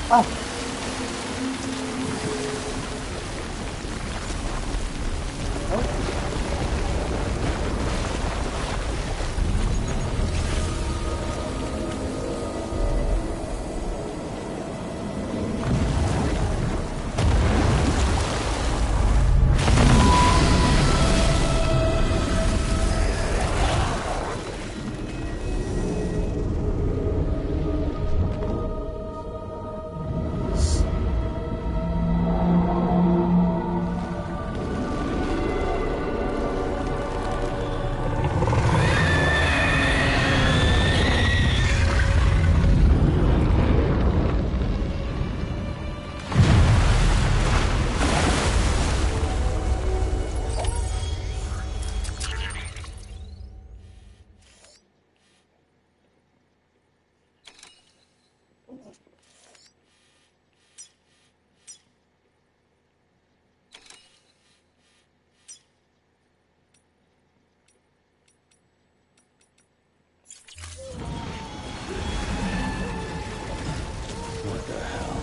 Ah, What the hell?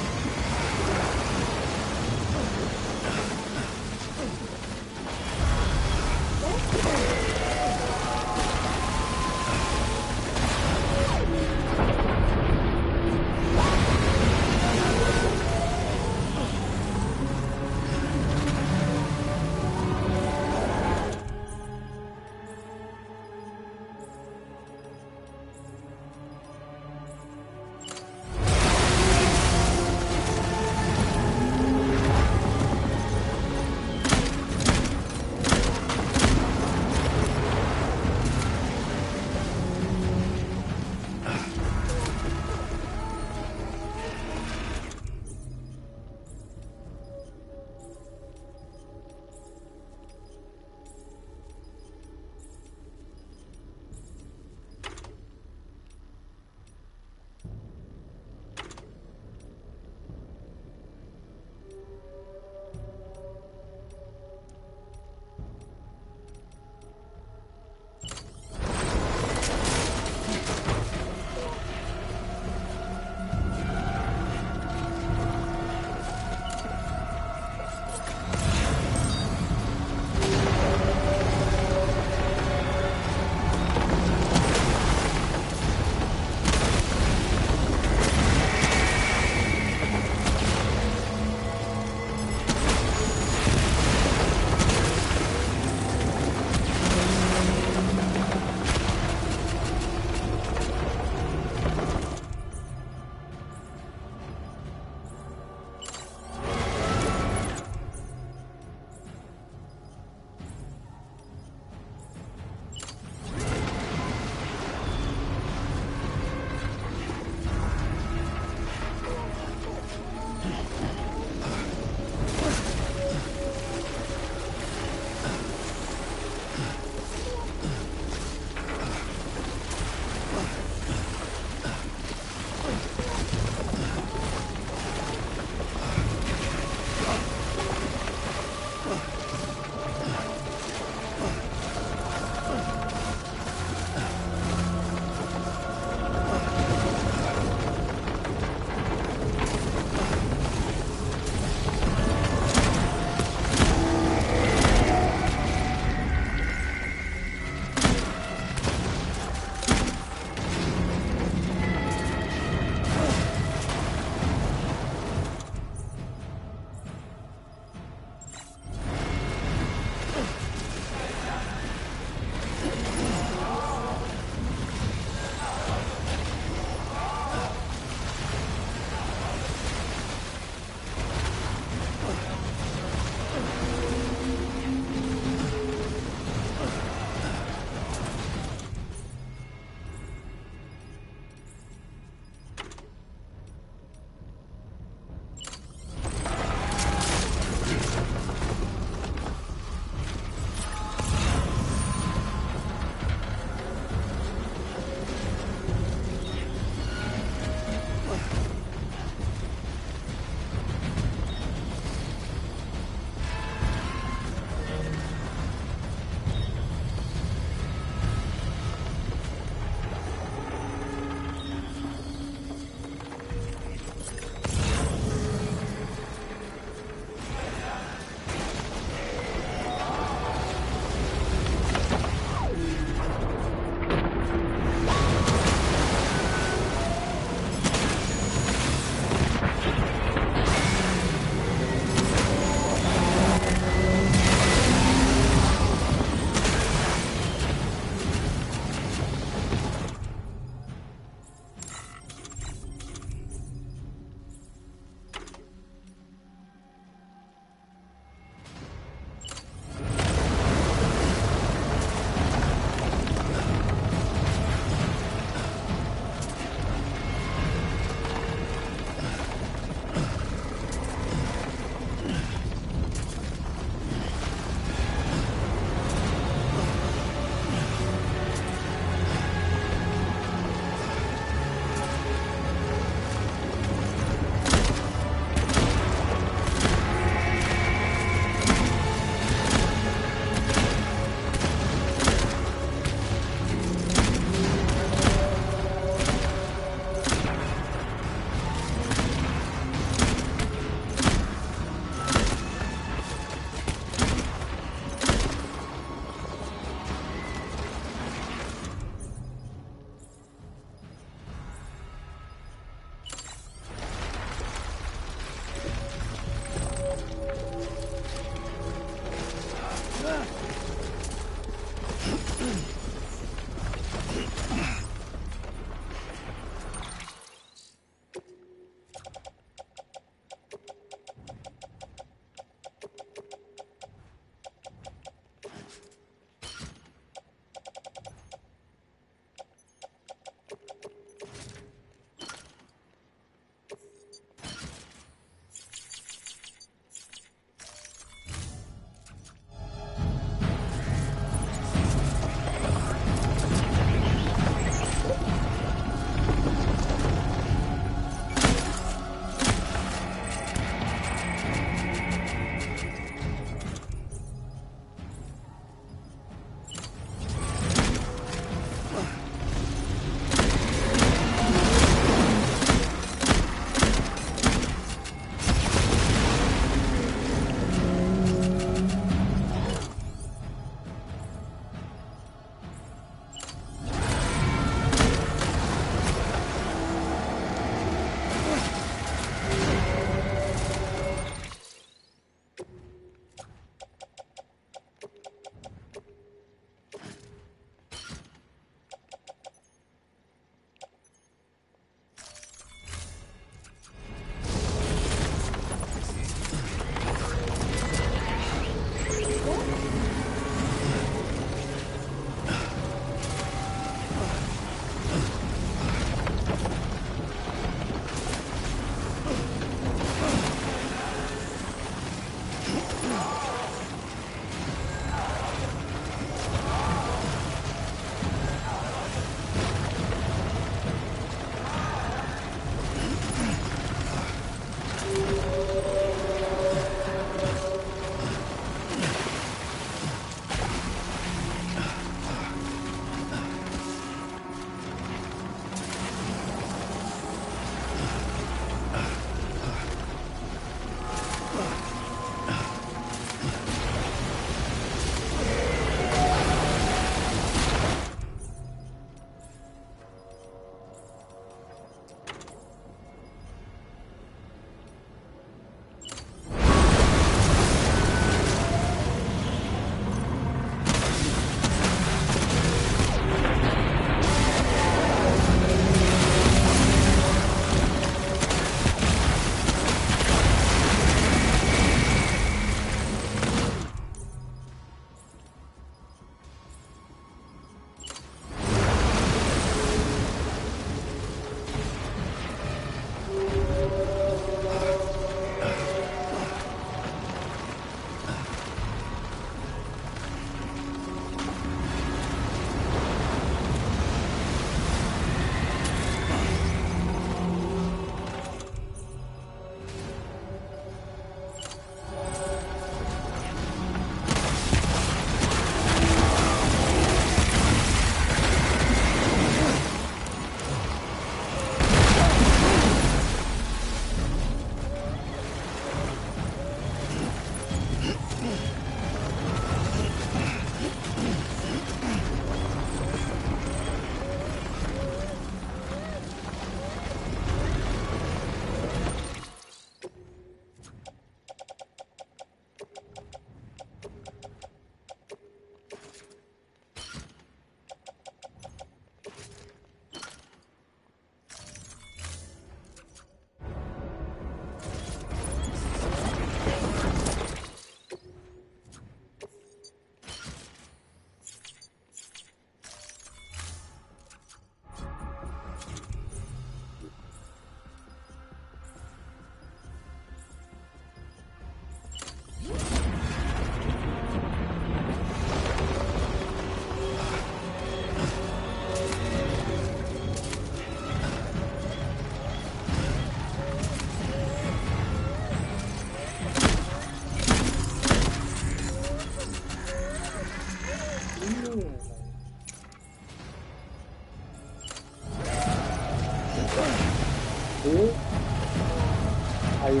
係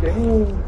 頂。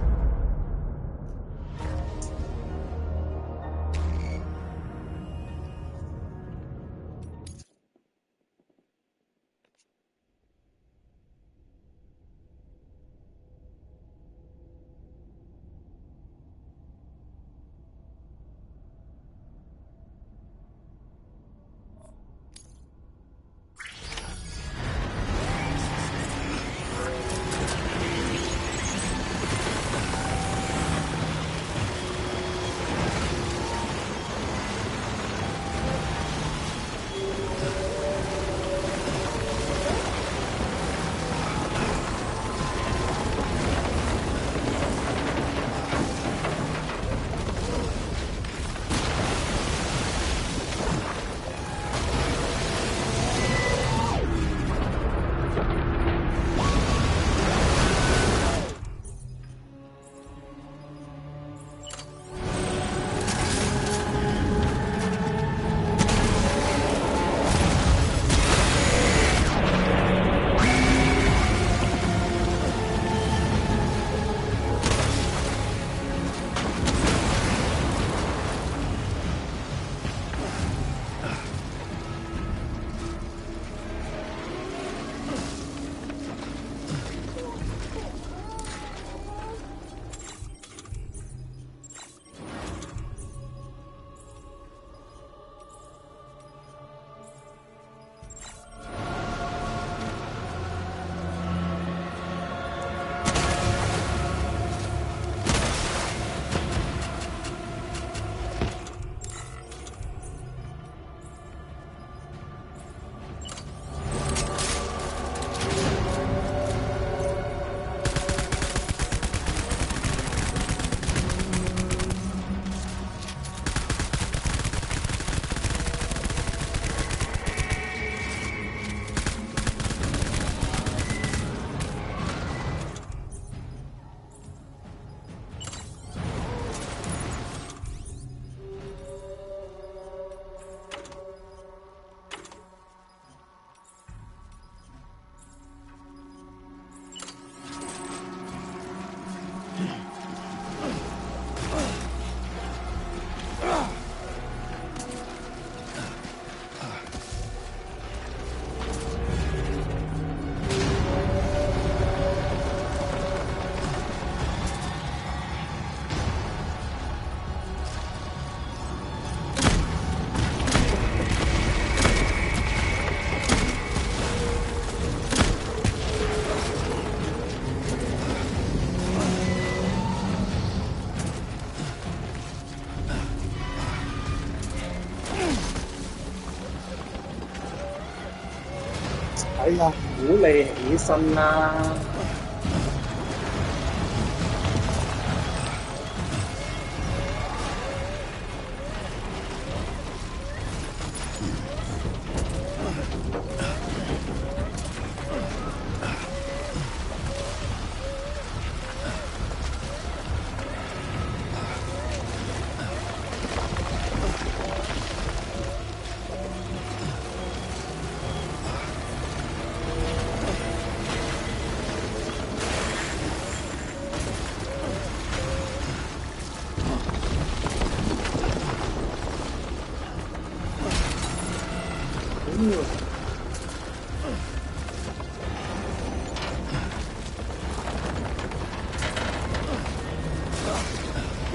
哎呀，鼓你起身啦！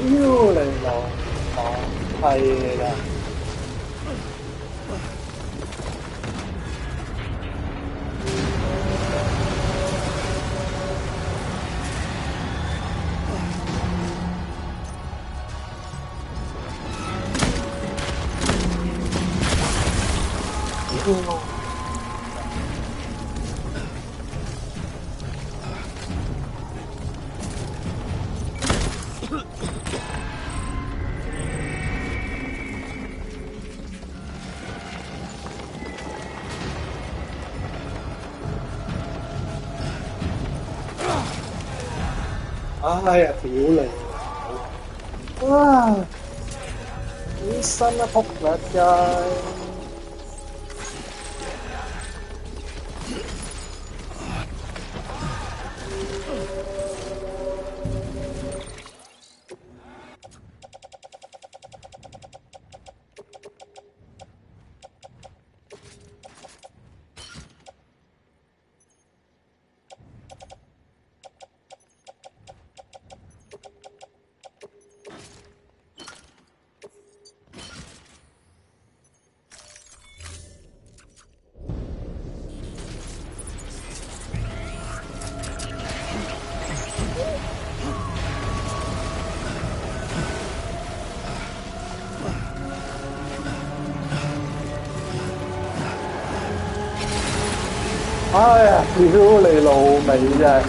屌你老母係啊！哎呀，屌你！啊，起身啦，仆你一街！哎呀，屌你老味真係！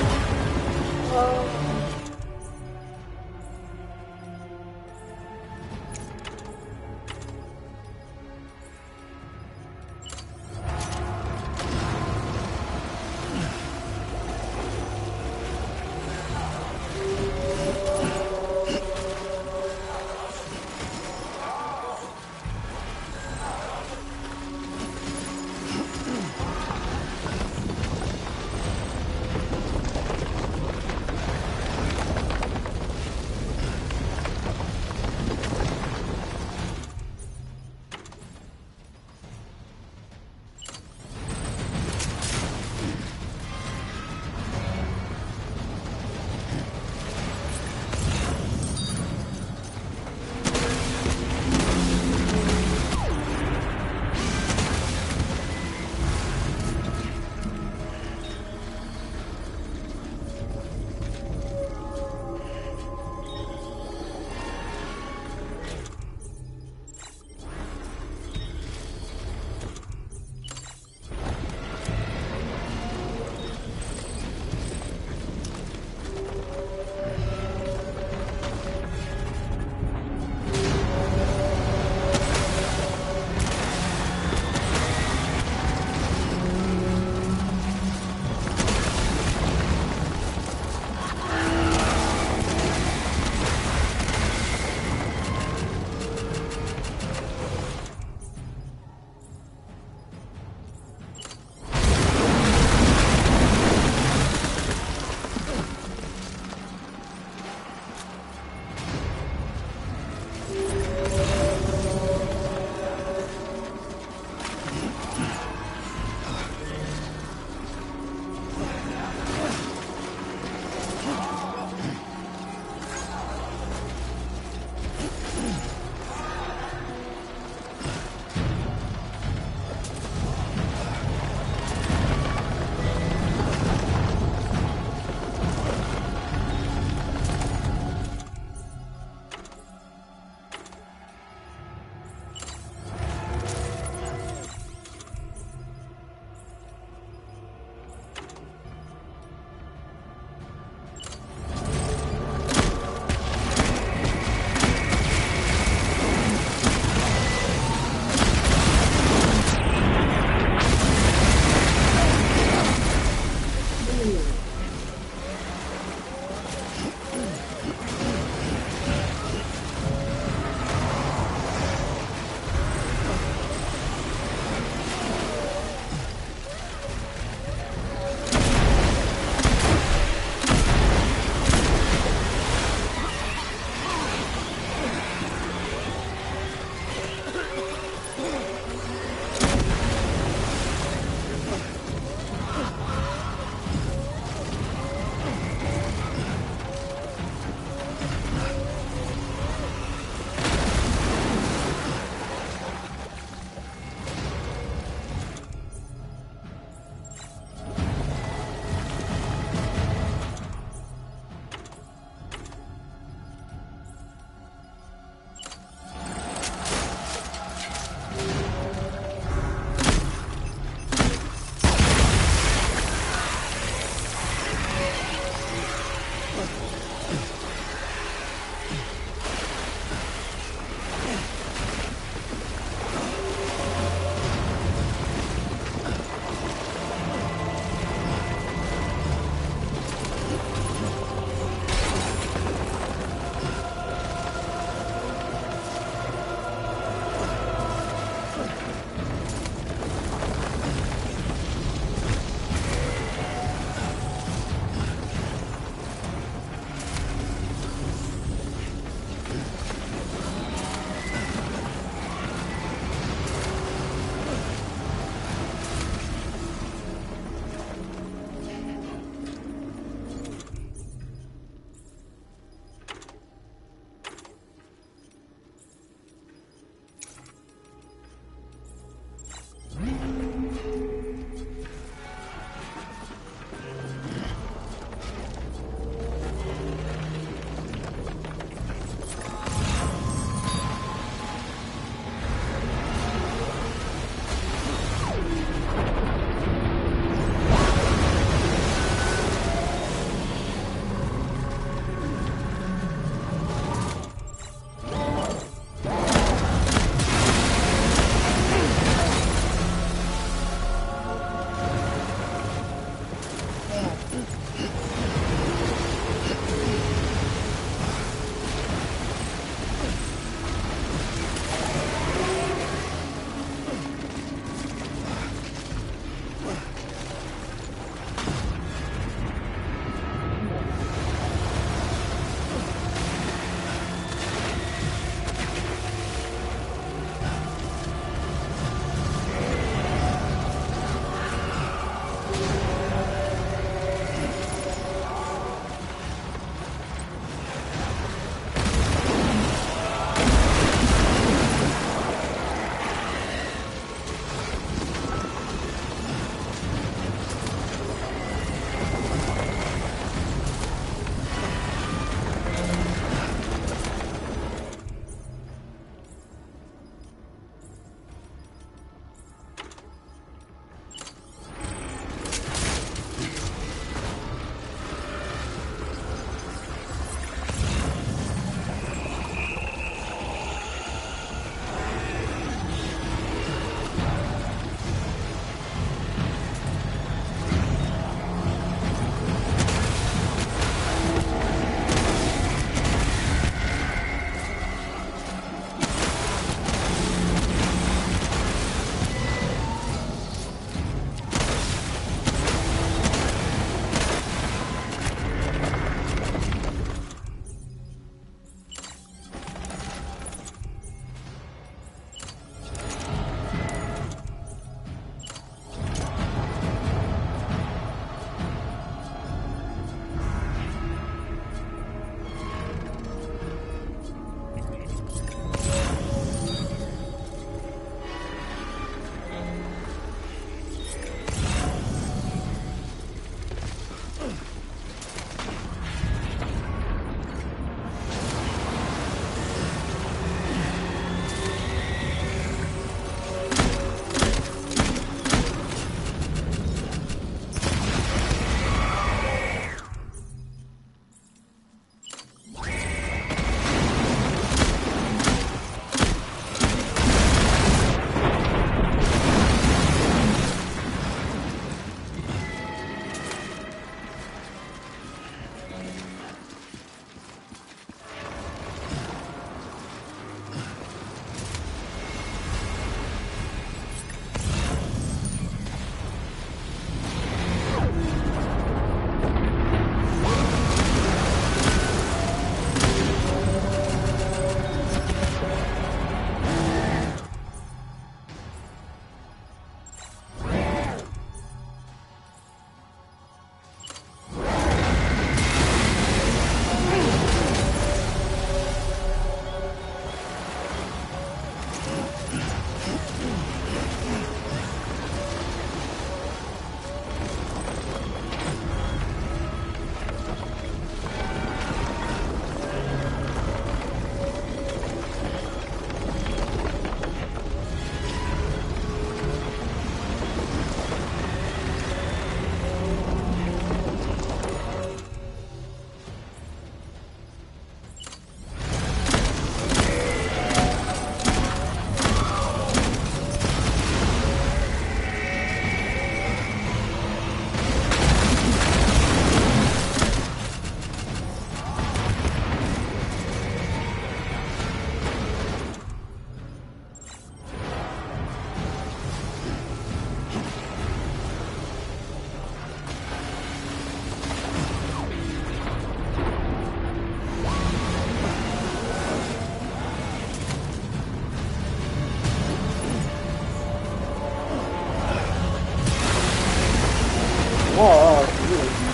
屌你！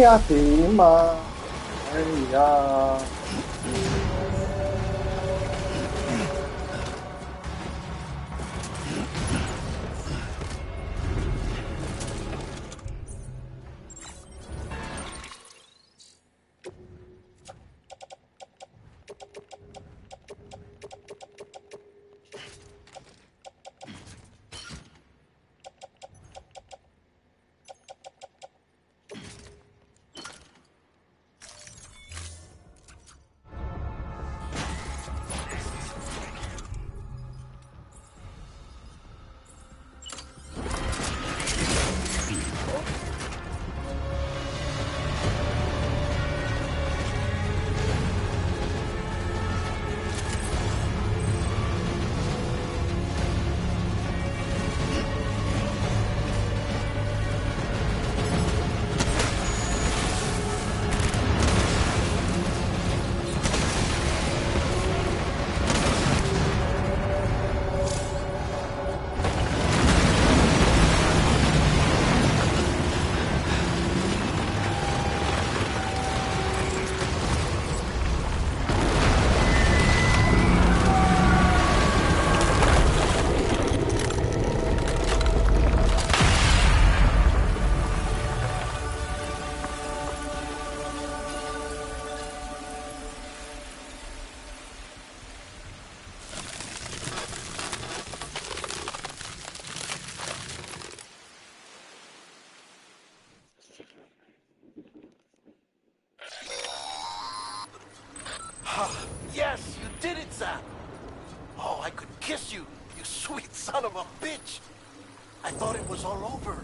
呀，點啊？哎呀，Yes, you did it, Sam. Oh, I could kiss you, you sweet son of a bitch. I thought it was all over.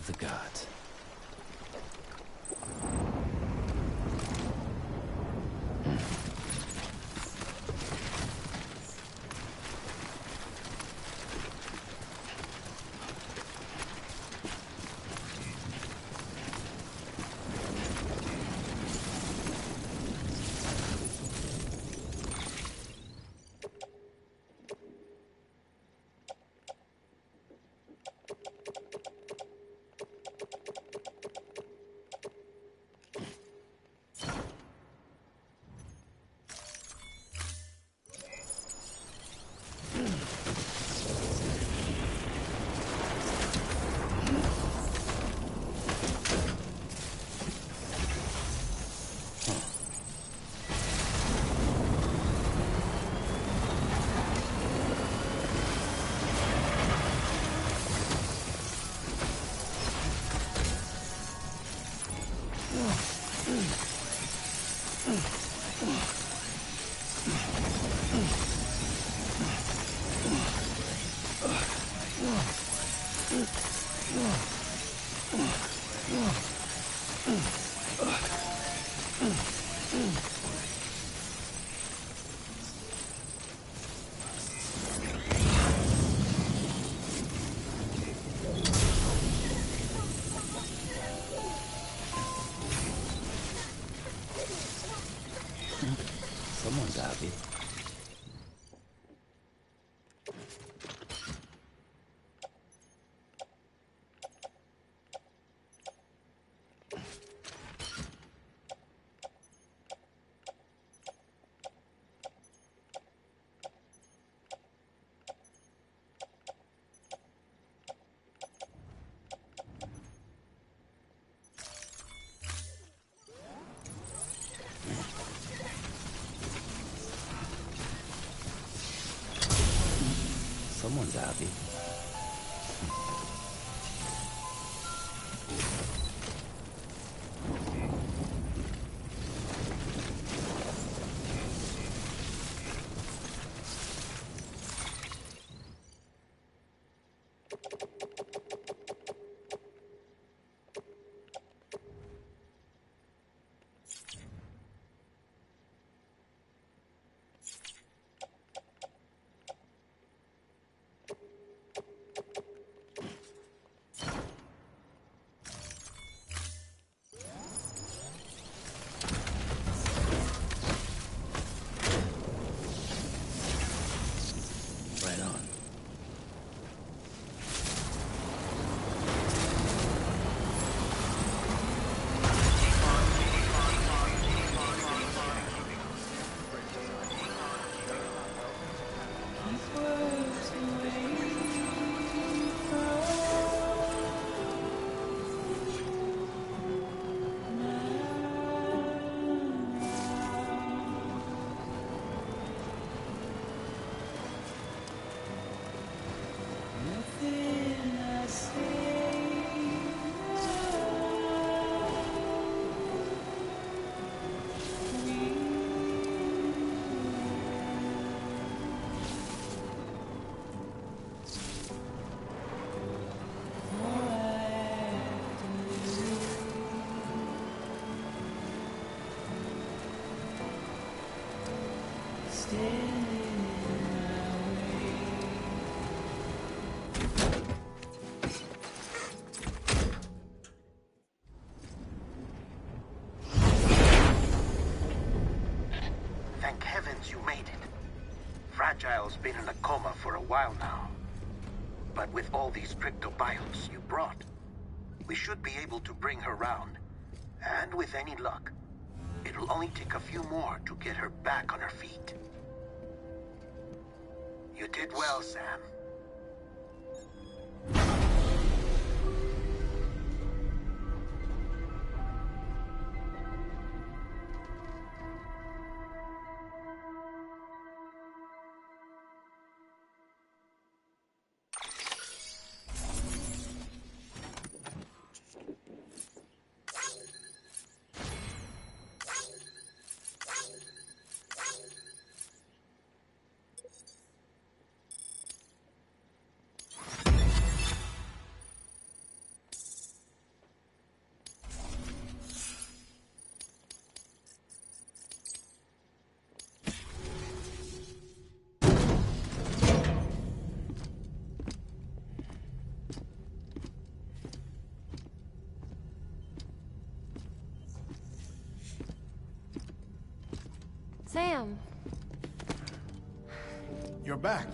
of the gods. Someone's happy. Someone's happy. Right on. Thank heavens you made it. Fragile's been in a coma for a while now. But with all these cryptobiotes you brought, we should be able to bring her round. And with any luck, it'll only take a few more to get her back on her feet. You did well, Sam. back.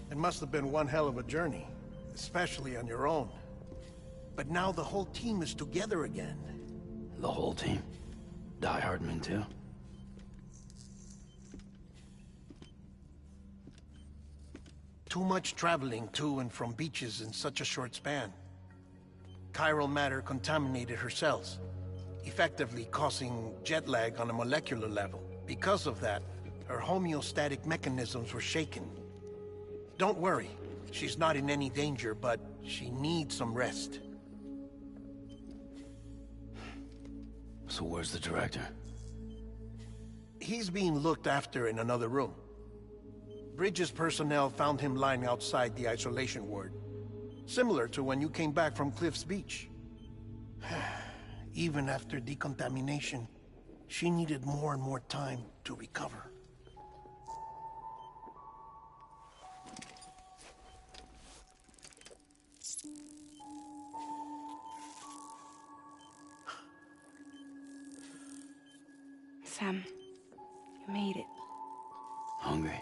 It must have been one hell of a journey, especially on your own. But now the whole team is together again. The whole team? Die Hardman too? Too much traveling to and from beaches in such a short span. Chiral matter contaminated her cells, effectively causing jet lag on a molecular level. Because of that, her homeostatic mechanisms were shaken. Don't worry, she's not in any danger, but she needs some rest. So where's the director? He's being looked after in another room. Bridges personnel found him lying outside the isolation ward. Similar to when you came back from Cliff's Beach. Even after decontamination, she needed more and more time to recover. Sam, you made it. Hungry?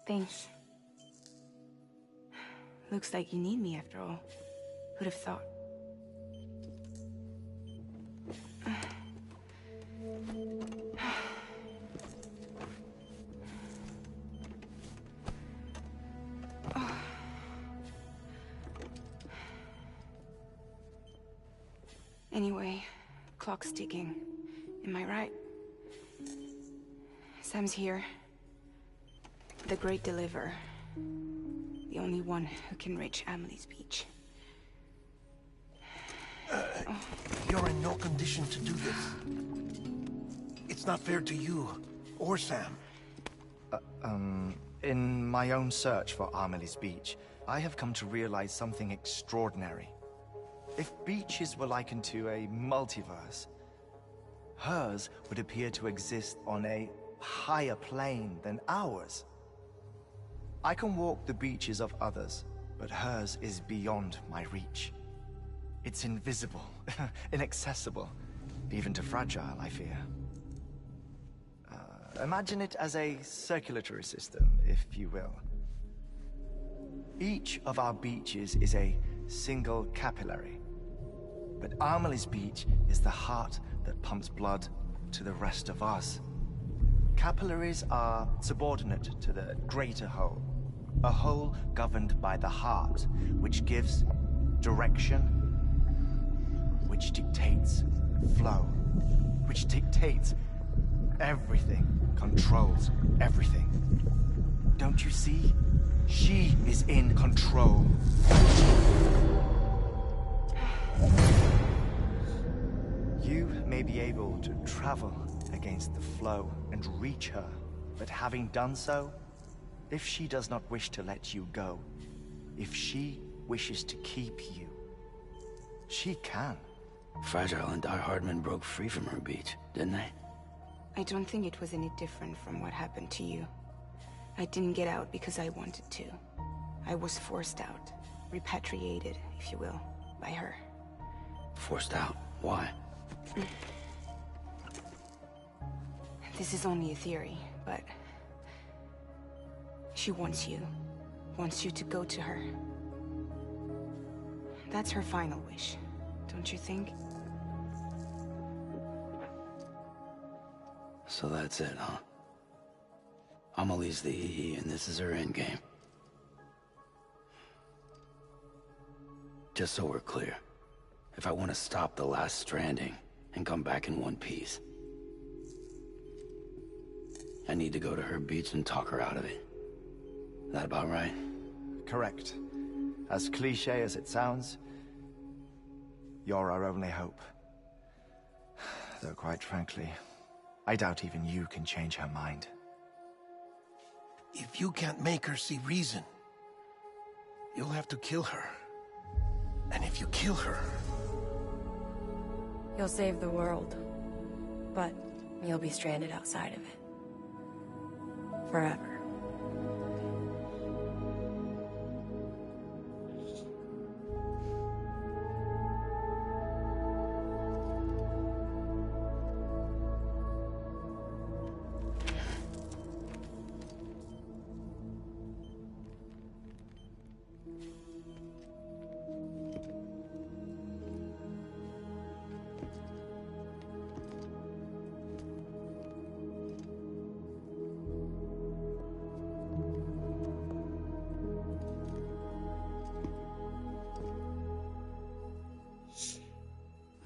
Thanks. Looks like you need me after all. Who'd have thought? Anyway, clock's ticking. Am I right? Sam's here. The Great Deliverer. The only one who can reach Amelie's Beach. You're in no condition to do this. It's not fair to you, or Sam. In my own search for Amelie's Beach, I have come to realize something extraordinary. If beaches were likened to a multiverse, hers would appear to exist on a higher plane than ours. I can walk the beaches of others, but hers is beyond my reach. It's invisible, inaccessible, even to Fragile, I fear. Imagine it as a circulatory system, if you will. Each of our beaches is a single capillary, but Amelie's Beach is the heart that pumps blood to the rest of us. Capillaries are subordinate to the greater whole, a whole governed by the heart, which gives direction, which dictates flow, which dictates everything, controls everything. Don't you see? She is in control. You may be able to travel against the flow and reach her, but having done so, if she does not wish to let you go, if she wishes to keep you, she can. Fragile and Die Hardman broke free from her beach, didn't they? I don't think it was any different from what happened to you. I didn't get out because I wanted to. I was forced out. Repatriated, if you will, by her. Forced out? Why? This is only a theory, but... she wants you. Wants you to go to her. That's her final wish, don't you think? So that's it, huh? Amelie's the EE, and this is her endgame. Just so we're clear, if I want to stop the last Stranding and come back in one piece, I need to go to her beach and talk her out of it. That about right? Correct. As cliché as it sounds, you're our only hope. Though quite frankly, I doubt even you can change her mind. If you can't make her see reason, you'll have to kill her. And if you kill her... You'll save the world, but you'll be stranded outside of it. Forever.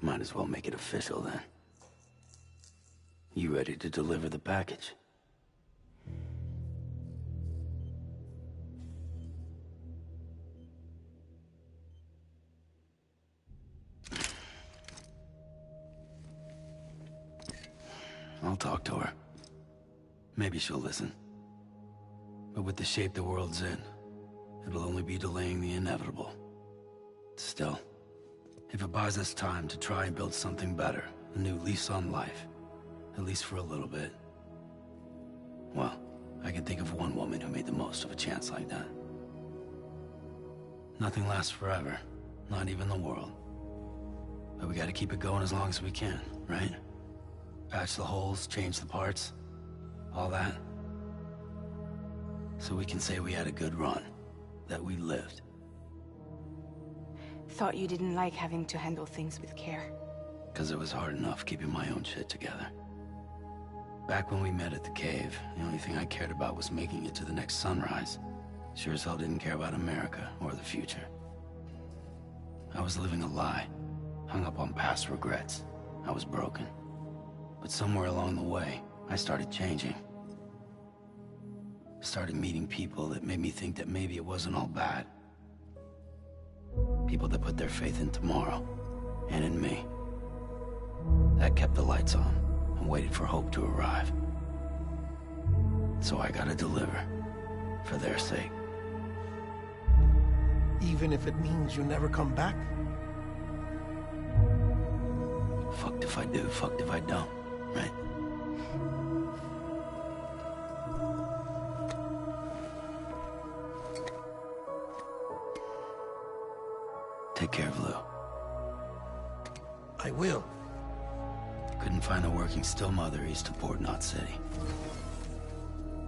Might as well make it official then. You ready to deliver the package? I'll talk to her. Maybe she'll listen. But with the shape the world's in, it'll only be delaying the inevitable. Still, if it buys us time to try and build something better, a new lease on life, at least for a little bit, well, I can think of one woman who made the most of a chance like that. Nothing lasts forever, not even the world. But we gotta keep it going as long as we can, right? Patch the holes, change the parts, all that. So we can say we had a good run, that we lived. Thought you didn't like having to handle things with care. 'Cause it was hard enough keeping my own shit together. Back when we met at the cave, the only thing I cared about was making it to the next sunrise. Sure as hell didn't care about America or the future. I was living a lie, hung up on past regrets. I was broken. But somewhere along the way, I started changing. Started meeting people that made me think that maybe it wasn't all bad. People that put their faith in tomorrow, and in me. That kept the lights on, and waited for hope to arrive. So I gotta deliver, for their sake. Even if it means you never come back? Fucked if I do, fucked if I don't, right? Take care of Lou. I will. Couldn't find a working still mother east of Port Knot City.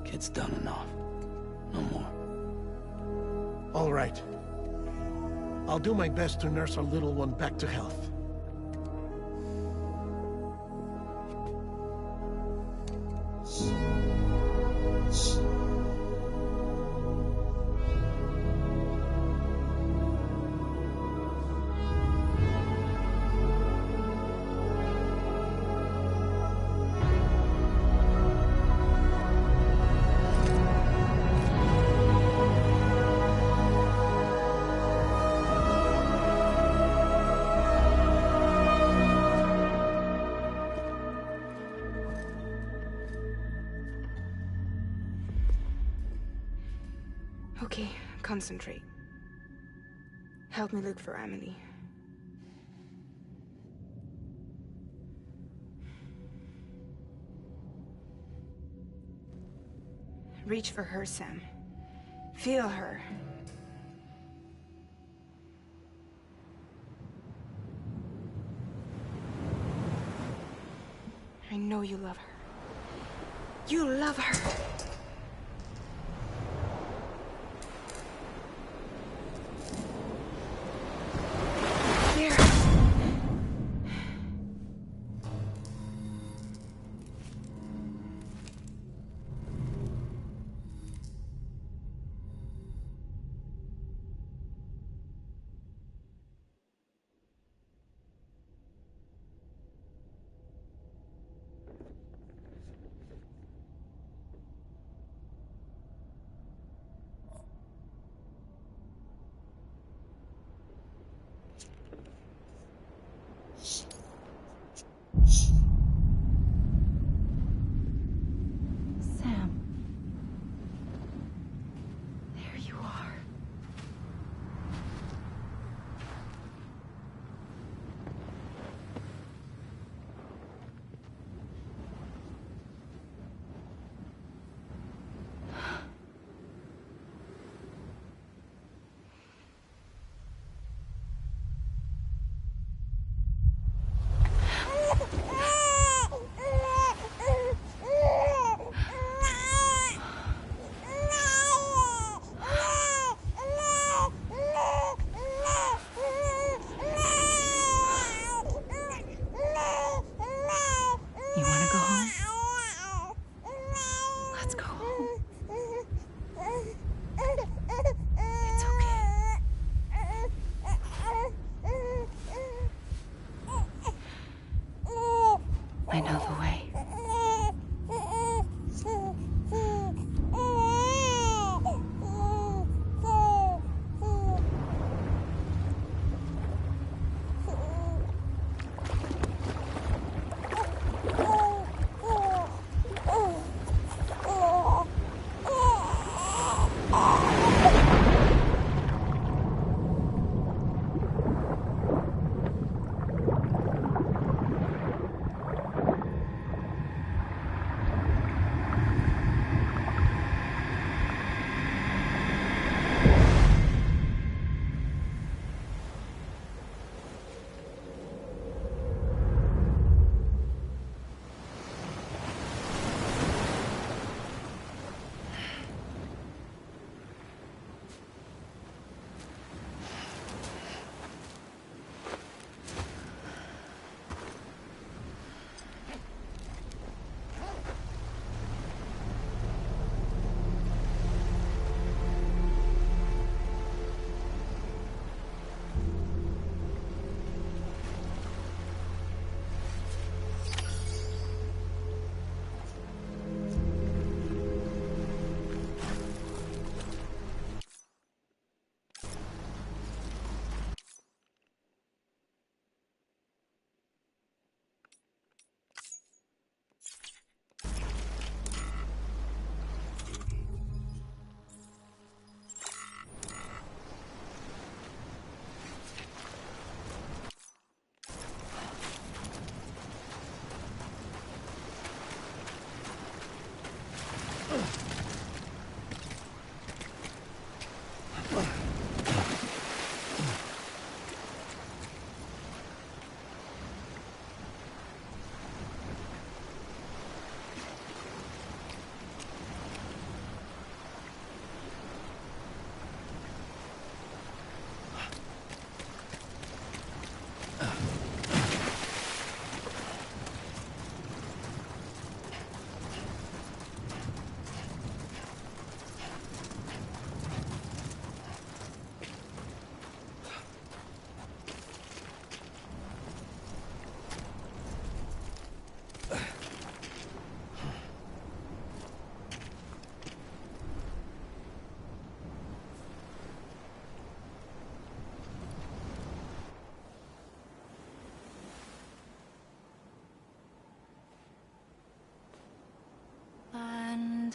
Kid's done enough. No more. All right. I'll do my best to nurse our little one back to health. Okay, concentrate. Help me look for Emily. Reach for her, Sam. Feel her. I know you love her. You love her! There! I know the way.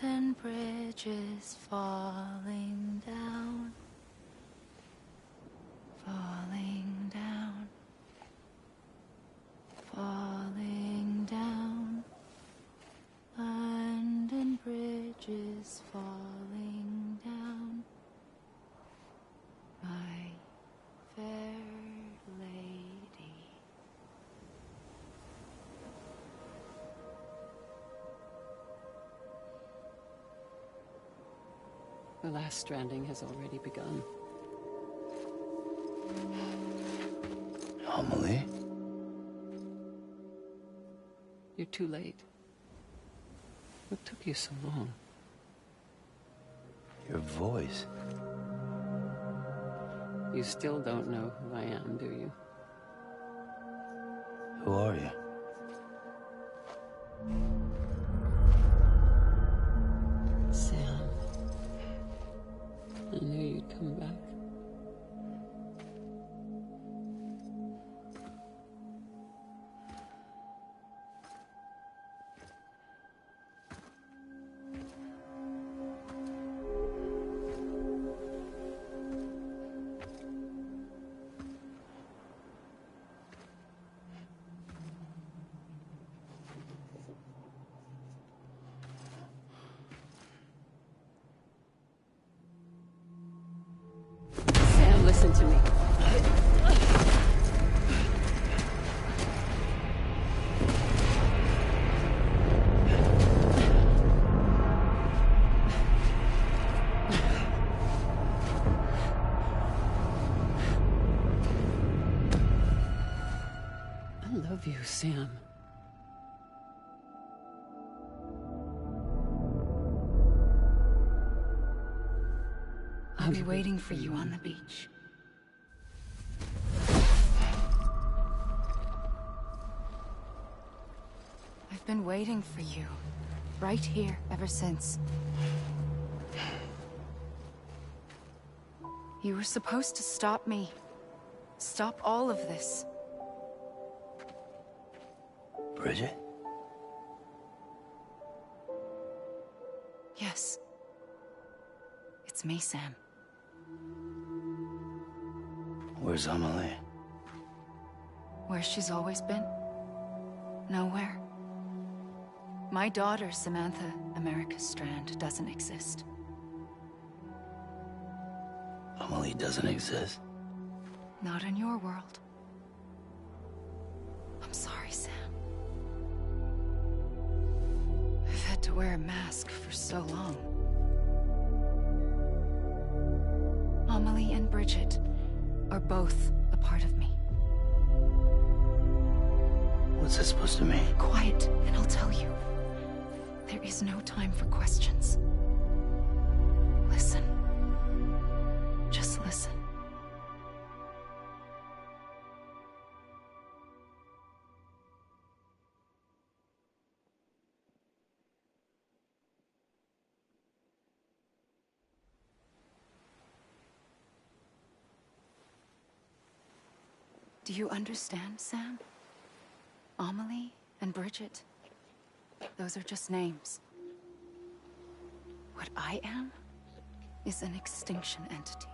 And bridges falling down, falling down, falling down. London bridges falling down, my fair lady. The last stranding has already begun. Amelie? You're too late. What took you so long? Your voice. You still don't know who I am, do you? Who are you? Sam. I knew you'd come back. Sam, listen to me. I love you, Sam. I'll be waiting for you on the beach. I've been waiting for you. Right here, ever since. You were supposed to stop me. Stop all of this. Bridget? Yes. It's me, Sam. Where's Amelie? Where she's always been. Nowhere. My daughter, Samantha America Strand, doesn't exist. Amelie doesn't exist? Not in your world. I'm sorry, Sam. I've had to wear a mask for so long. Amelie and Bridget are both a part of me. What's that supposed to mean? Quiet, and I'll tell you. There is no time for questions. Listen. Just listen. Do you understand, Sam? Amelie and Bridget, those are just names. What I am is an extinction entity.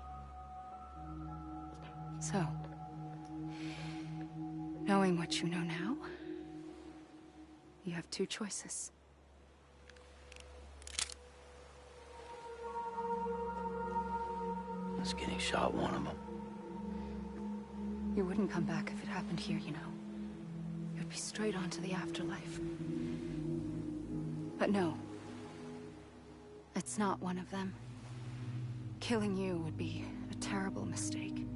So, knowing what you know now, you have two choices. Was getting shot one of them. You wouldn't come back if it happened here, you know. You'd be straight on to the afterlife. But no. It's not one of them. Killing you would be a terrible mistake.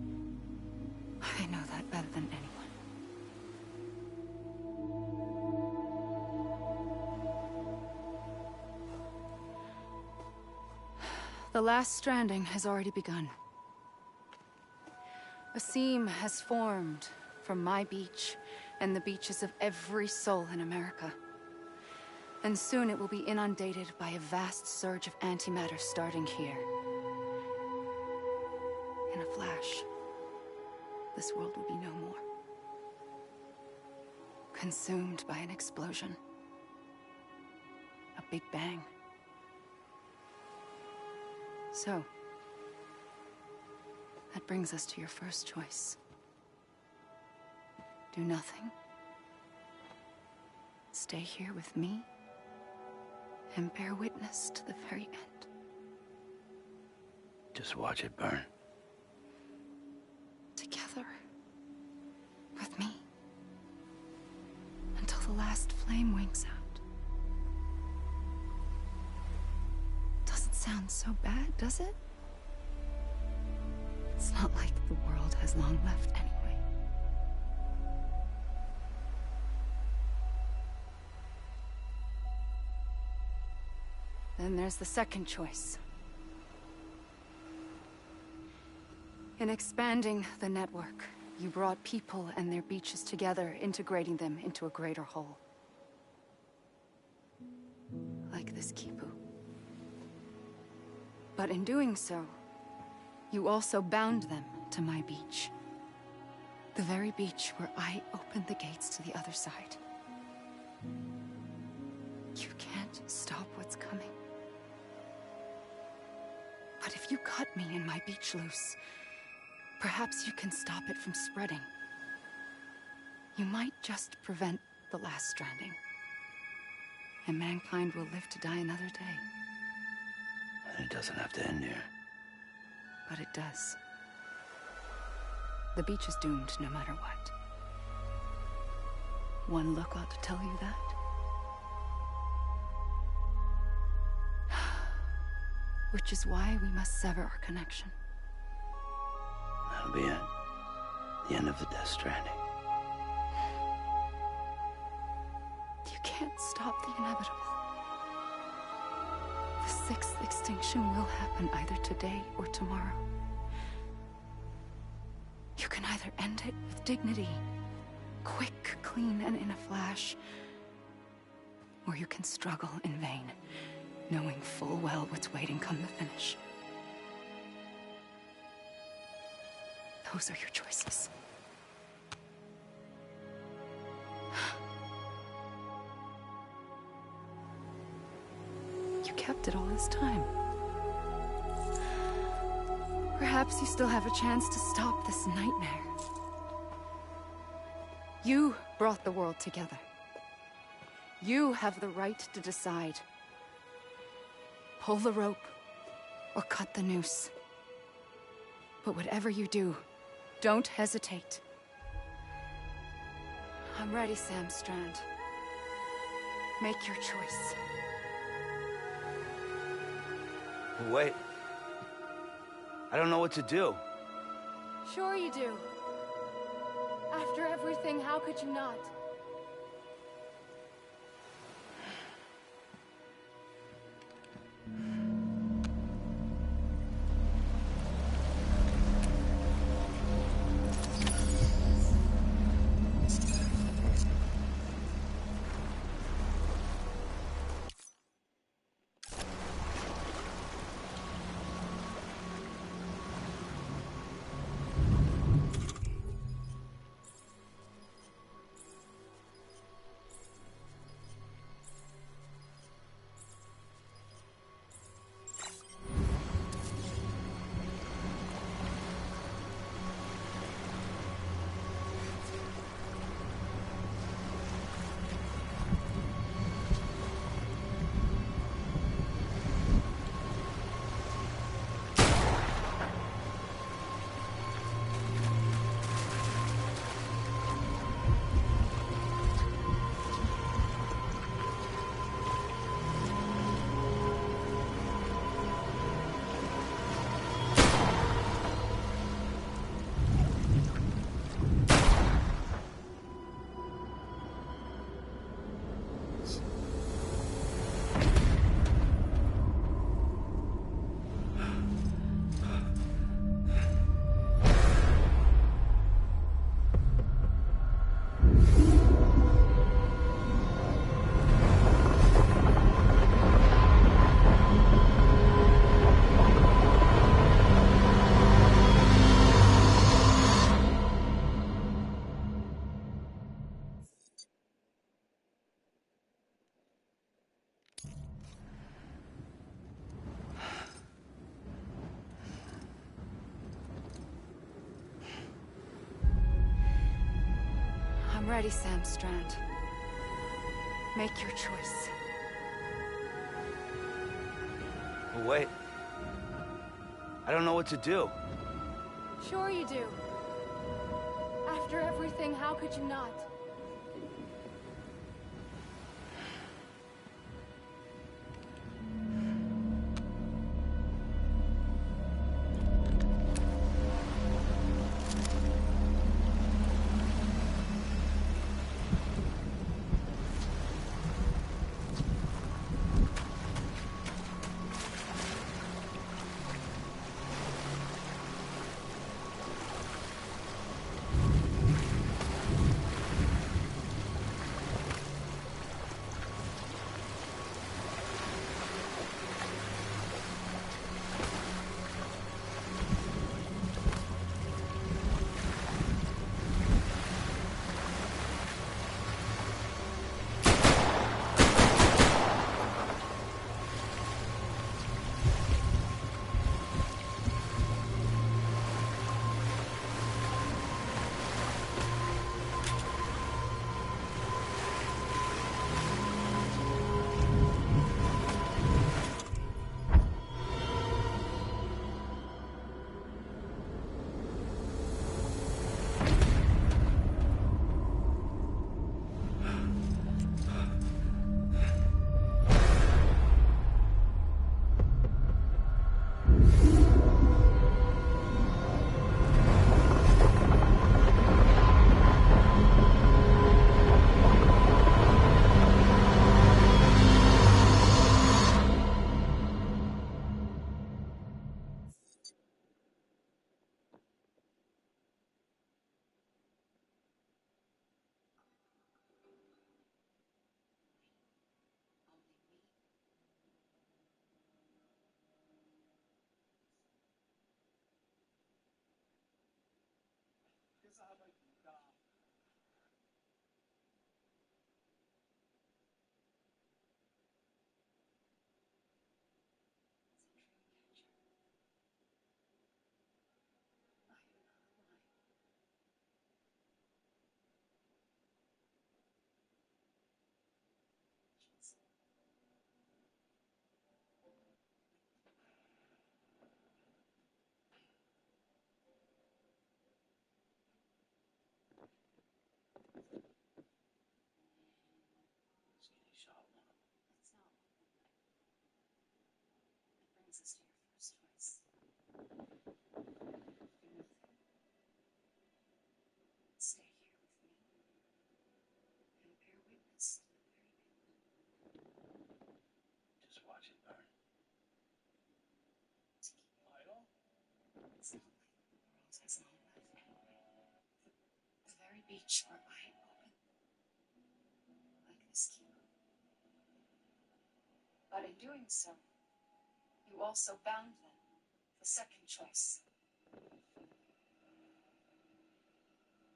I know that better than anyone. The last stranding has already begun. A seam has formed from my beach and the beaches of every soul in America. And soon it will be inundated by a vast surge of antimatter starting here. In a flash, this world will be no more. Consumed by an explosion. A big bang. So, that brings us to your first choice. Do nothing. Stay here with me. And bear witness to the very end. Just watch it burn. Together. With me. Until the last flame winks out. Doesn't sound so bad, does it? It's not like the world has long left anyway. Then there's the second choice. In expanding the network, you brought people and their beaches together, integrating them into a greater whole. Like this Kipu. But in doing so, you also bound them to my beach. The very beach where I opened the gates to the other side. You can't stop what's coming. But if you cut me and my beach loose, perhaps you can stop it from spreading. You might just prevent the last stranding. And mankind will live to die another day. And it doesn't have to end here. But it does. The beach is doomed no matter what. One look ought to tell you that. Which is why we must sever our connection. That'll be it. The end of the Death Stranding. You can't stop the inevitable. The sixth extinction will happen either today or tomorrow. You can either end it with dignity, quick, clean, and in a flash, or you can struggle in vain, knowing full well what's waiting come the finish. Those are your choices. You kept it all this time. Perhaps you still have a chance to stop this nightmare. You brought the world together. You have the right to decide. Pull the rope, or cut the noose. But whatever you do, don't hesitate. I'm ready, Sam Strand. Make your choice. Wait. I don't know what to do. Sure you do. After everything, how could you not? I'm ready, Sam Strand. Make your choice. Wait. I don't know what to do. Sure you do. After everything, how could you not? beach were wide open, like this cube. But in doing so, you also bound them, the second choice.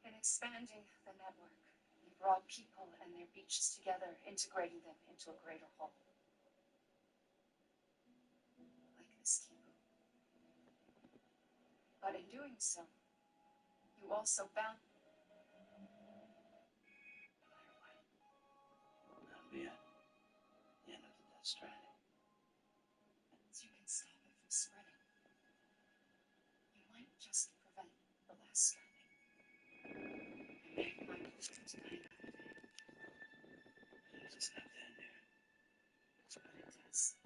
In expanding the network, you brought people and their beaches together, integrating them into a greater whole. Like this cube. But in doing so, you also bound... That'll be it. The end of the Death Stranding. You can stop it from spreading. You might just prevent the last stranding. Make my movement tonight. It doesn't have to end here. But it does.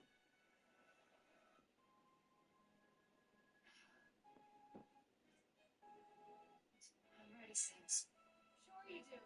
I'm ready, Sims. Sure you do.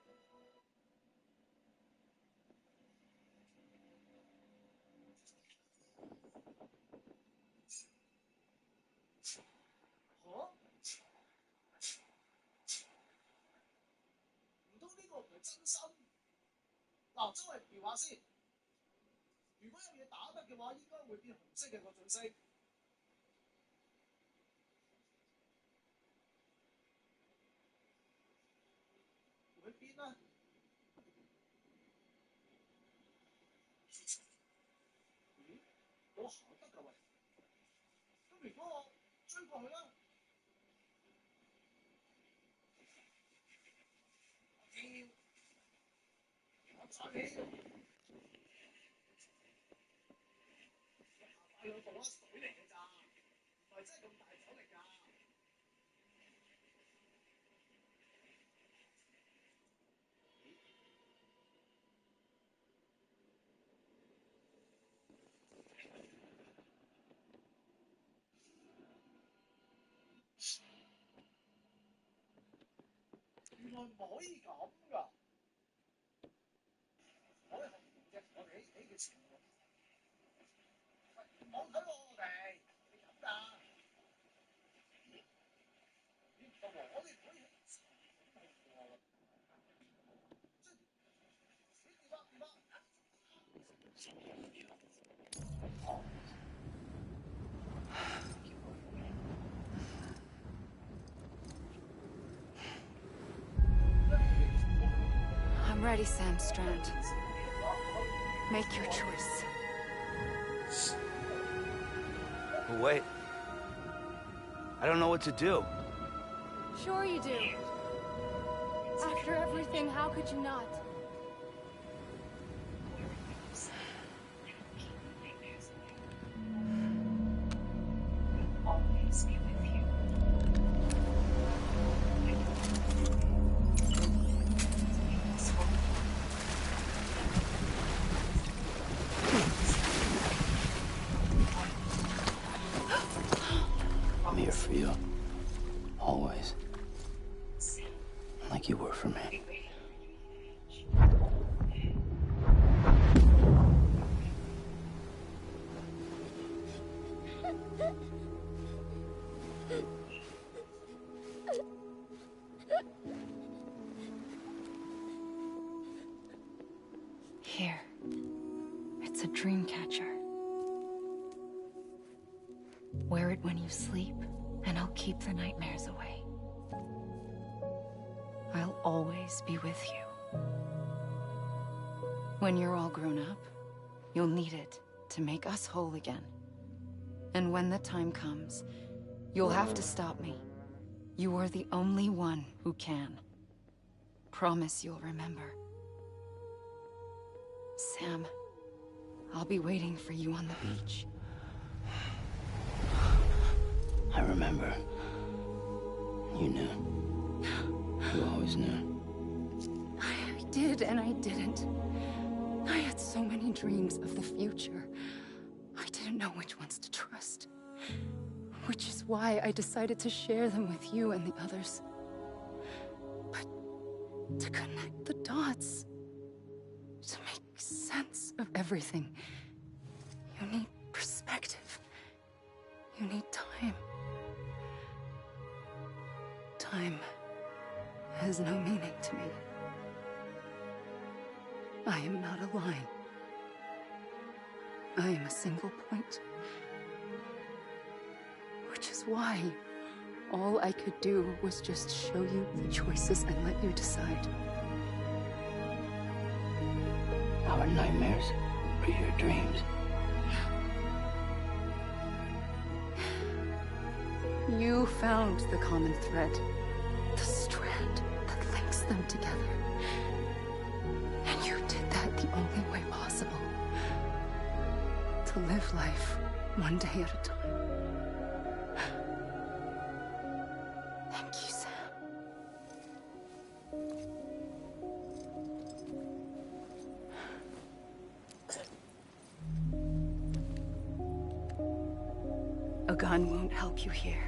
I'm ready, Sam Strand. Make your choice. But wait. I don't know what to do. Sure you do. After everything, how could you not? Always be with you. I'm here for you. Always. Like you were for me. Here. It's a dream catcher. Wear it when you sleep, and I'll keep the nightmares away. I'll always be with you. When you're all grown up, you'll need it to make us whole again. And when the time comes, you'll have to stop me. You are the only one who can. Promise you'll remember. Sam, I'll be waiting for you on the beach. I remember. You knew. You always knew. I did and I didn't. I had so many dreams of the future. I didn't know which ones to trust. Which is why I decided to share them with you and the others. But to connect the dots, to make sense of everything, you need perspective. You need time. Time has no meaning to me. I am not a line. I am a single point. Which is why all I could do was just show you the choices and let you decide. Our nightmares or your dreams? You found the common thread, the strand that links them together. And you did that the only way possible. To live life one day at a time. Thank you, Sam. A gun won't help you here.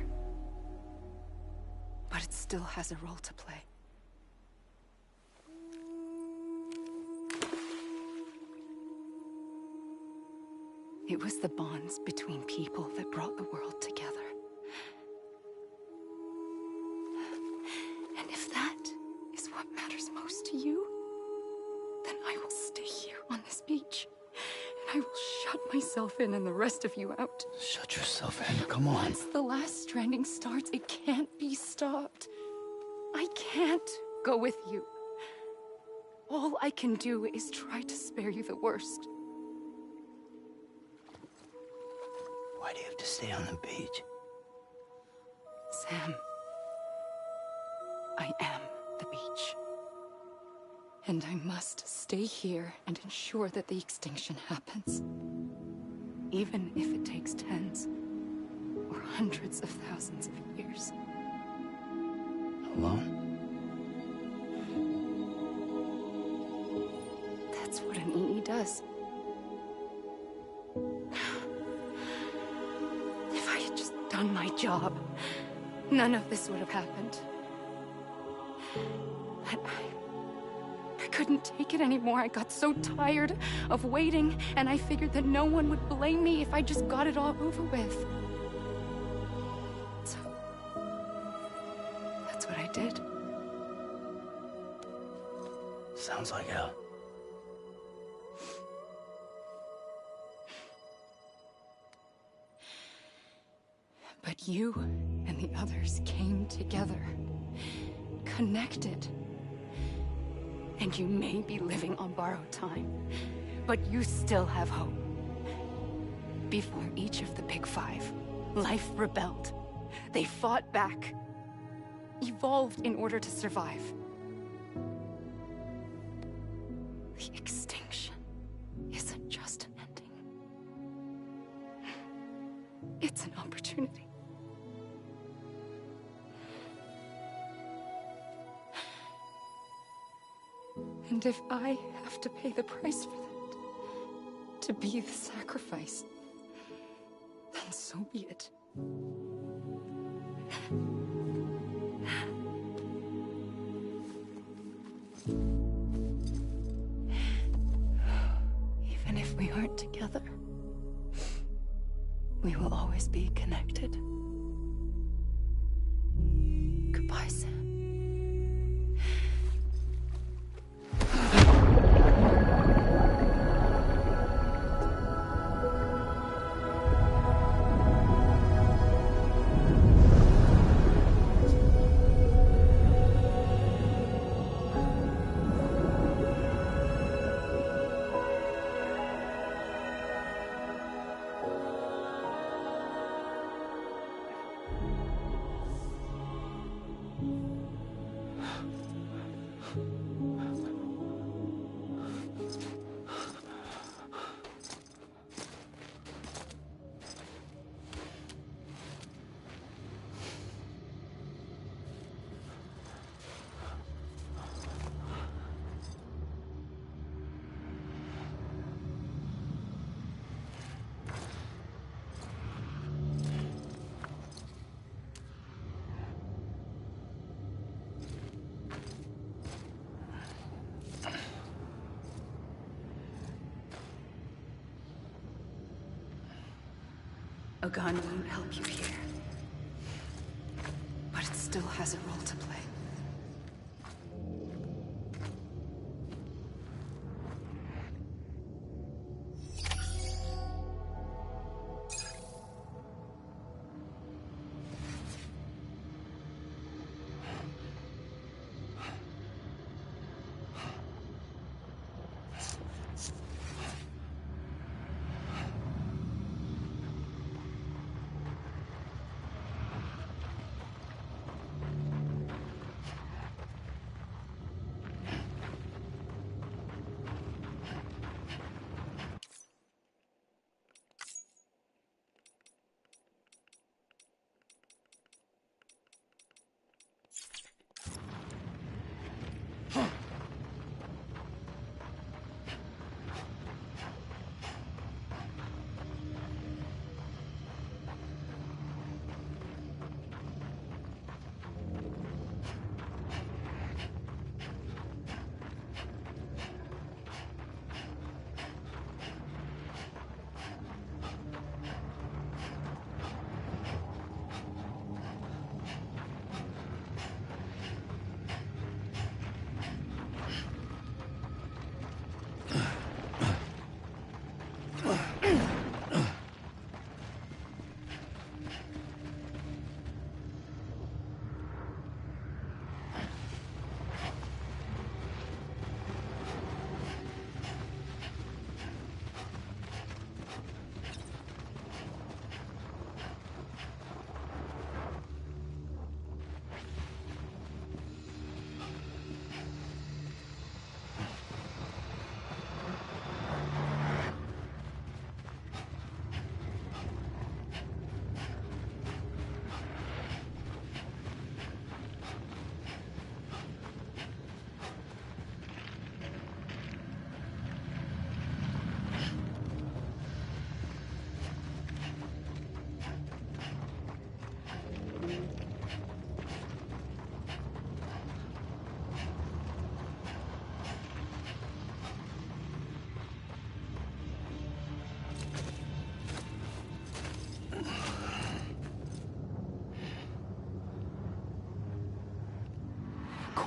But it still has a role to play. It was the bonds between people that brought the world together. And if that is what matters most to you, then I will stay here on this beach. And I will shut myself in and the rest of you out. Shut yourself in, come on. Once the last stranding starts, it can't be stopped. I can't go with you. All I can do is try to spare you the worst. Why do you have to stay on the beach? Sam, I am the beach. And I must stay here and ensure that the extinction happens. Even if it takes tens or hundreds of thousands of years. Alone? That's what an EE does. If I had just done my job, none of this would have happened. But I couldn't take it anymore. I got so tired of waiting, and I figured that no one would blame me if I just got it all over with. So, that's what I did. Sounds like hell. But you and the others came together, connected. And you may be living on borrowed time, but you still have hope. Before each of the Big Five, life rebelled. They fought back, evolved in order to survive. The extinction isn't just an ending. It's an opportunity. And if I have to pay the price for that, to be the sacrifice, then so be it. Even if we aren't together, we will always be connected. Goodbye, Sam. A gun won't help you here. But it still has a role to play.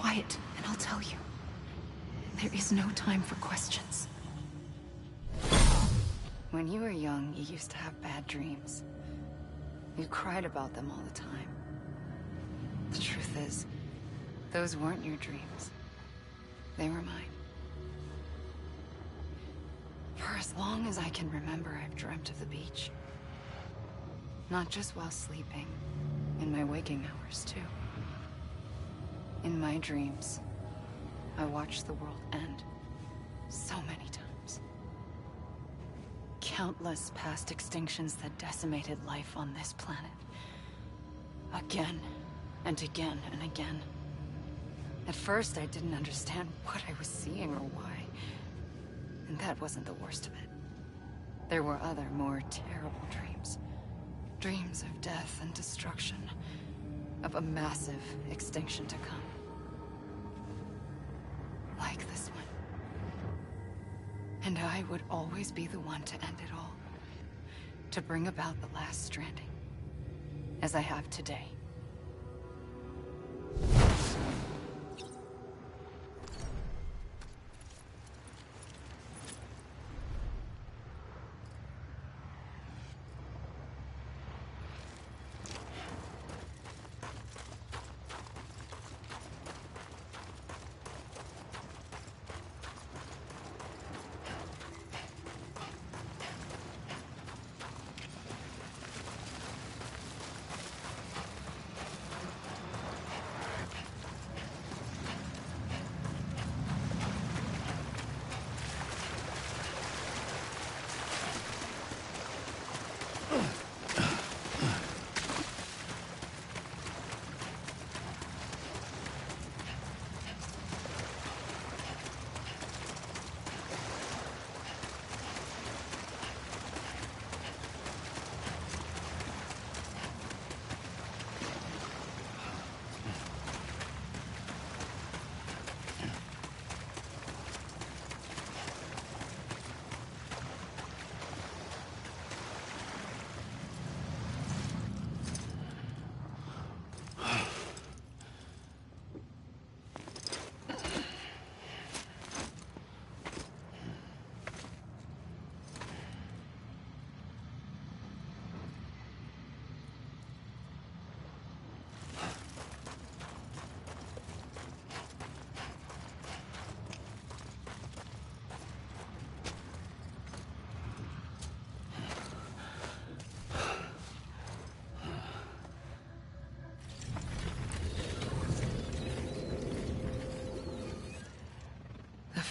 quiet, and I'll tell you. There is no time for questions. When you were young, you used to have bad dreams. You cried about them all the time. The truth is, those weren't your dreams. They were mine. For as long as I can remember, I've dreamt of the beach. Not just while sleeping, in my waking hours, too. In my dreams, I watched the world end so many times. Countless past extinctions that decimated life on this planet. Again, and again, and again. At first, I didn't understand what I was seeing or why. And that wasn't the worst of it. There were other, more terrible dreams. Dreams of death and destruction. Of a massive extinction to come. Like this one. And I would always be the one to end it all. To bring about the last stranding. As I have today.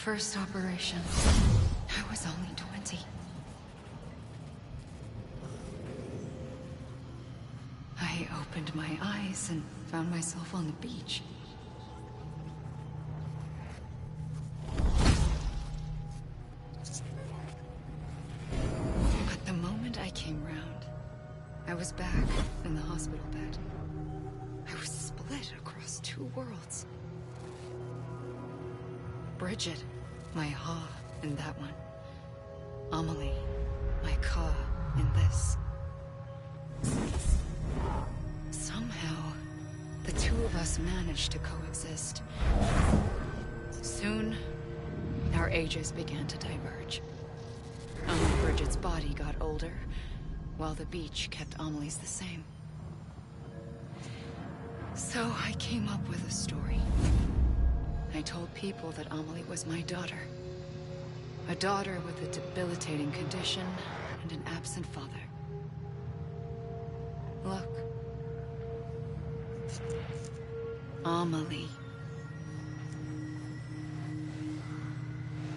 First operation, I was only 20. I opened my eyes and found myself on the beach. But the moment I came round, I was back in the hospital bed. I was split across two worlds. Bridget, my Ha in that one. Amelie, my Ka in this. Somehow, the two of us managed to coexist. Soon, our ages began to diverge. Bridget's body got older, while the beach kept Amelie's the same. So I came up with a story. I told people that Amelie was my daughter. A daughter with a debilitating condition and an absent father. Look. Amelie.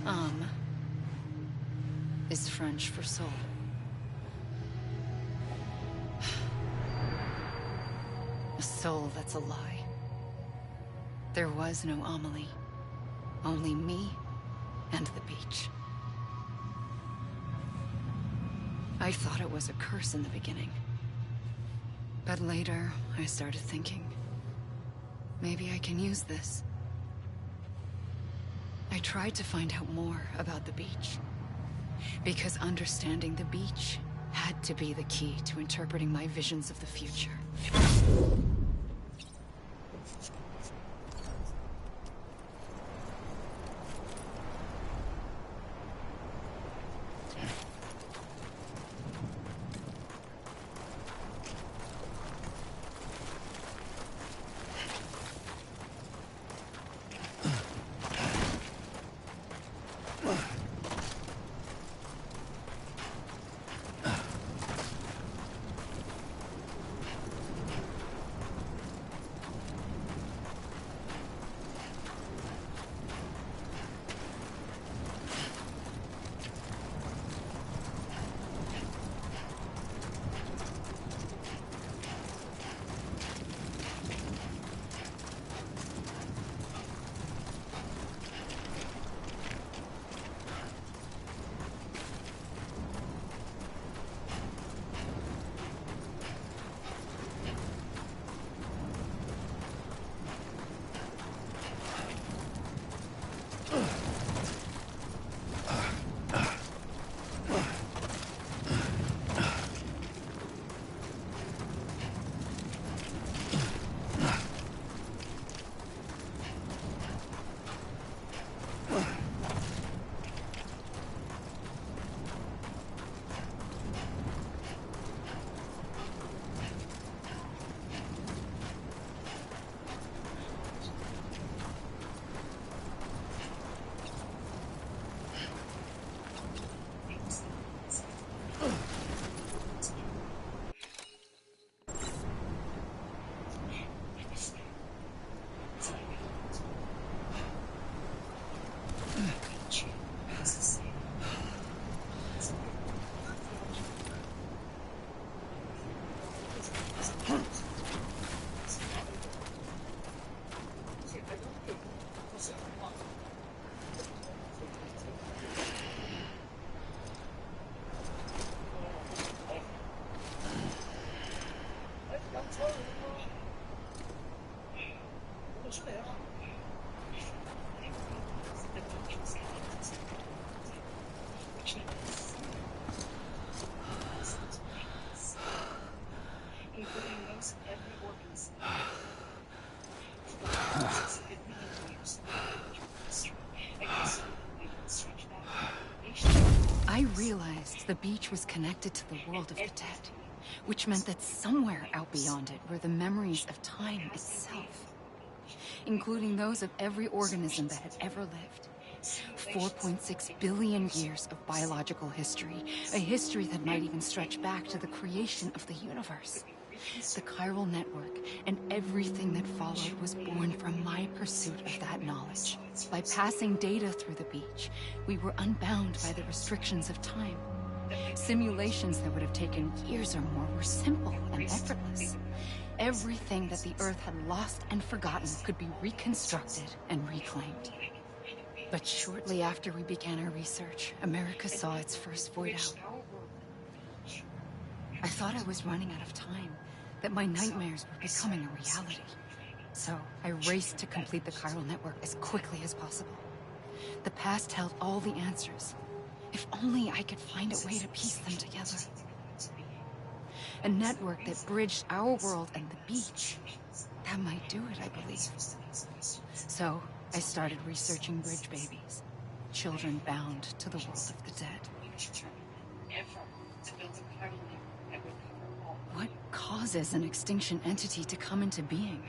Âme is French for soul. A soul that's a lie. There was no Amelie. Only me and the beach. I thought it was a curse in the beginning. But later, I started thinking, maybe I can use this. I tried to find out more about the beach. Because understanding the beach had to be the key to interpreting my visions of the future. realized the beach was connected to the world of the dead, which meant that somewhere out beyond it were the memories of time itself, including those of every organism that had ever lived. 4.6 billion years of biological history, a history that might even stretch back to the creation of the universe. The chiral network and everything that followed was born from my pursuit of that knowledge. By passing data through the beach, we were unbound by the restrictions of time. Simulations that would have taken years or more were simple and effortless. Everything that the Earth had lost and forgotten could be reconstructed and reclaimed. But shortly after we began our research, America saw its first void out. I thought I was running out of time, that my nightmares were becoming a reality. So I raced to complete the chiral network as quickly as possible. The past held all the answers. If only I could find a way to piece them together. A network that bridged our world and the beach. That might do it, I believe. So I started researching bridge babies, children bound to the world of the dead. What causes an extinction entity to come into being?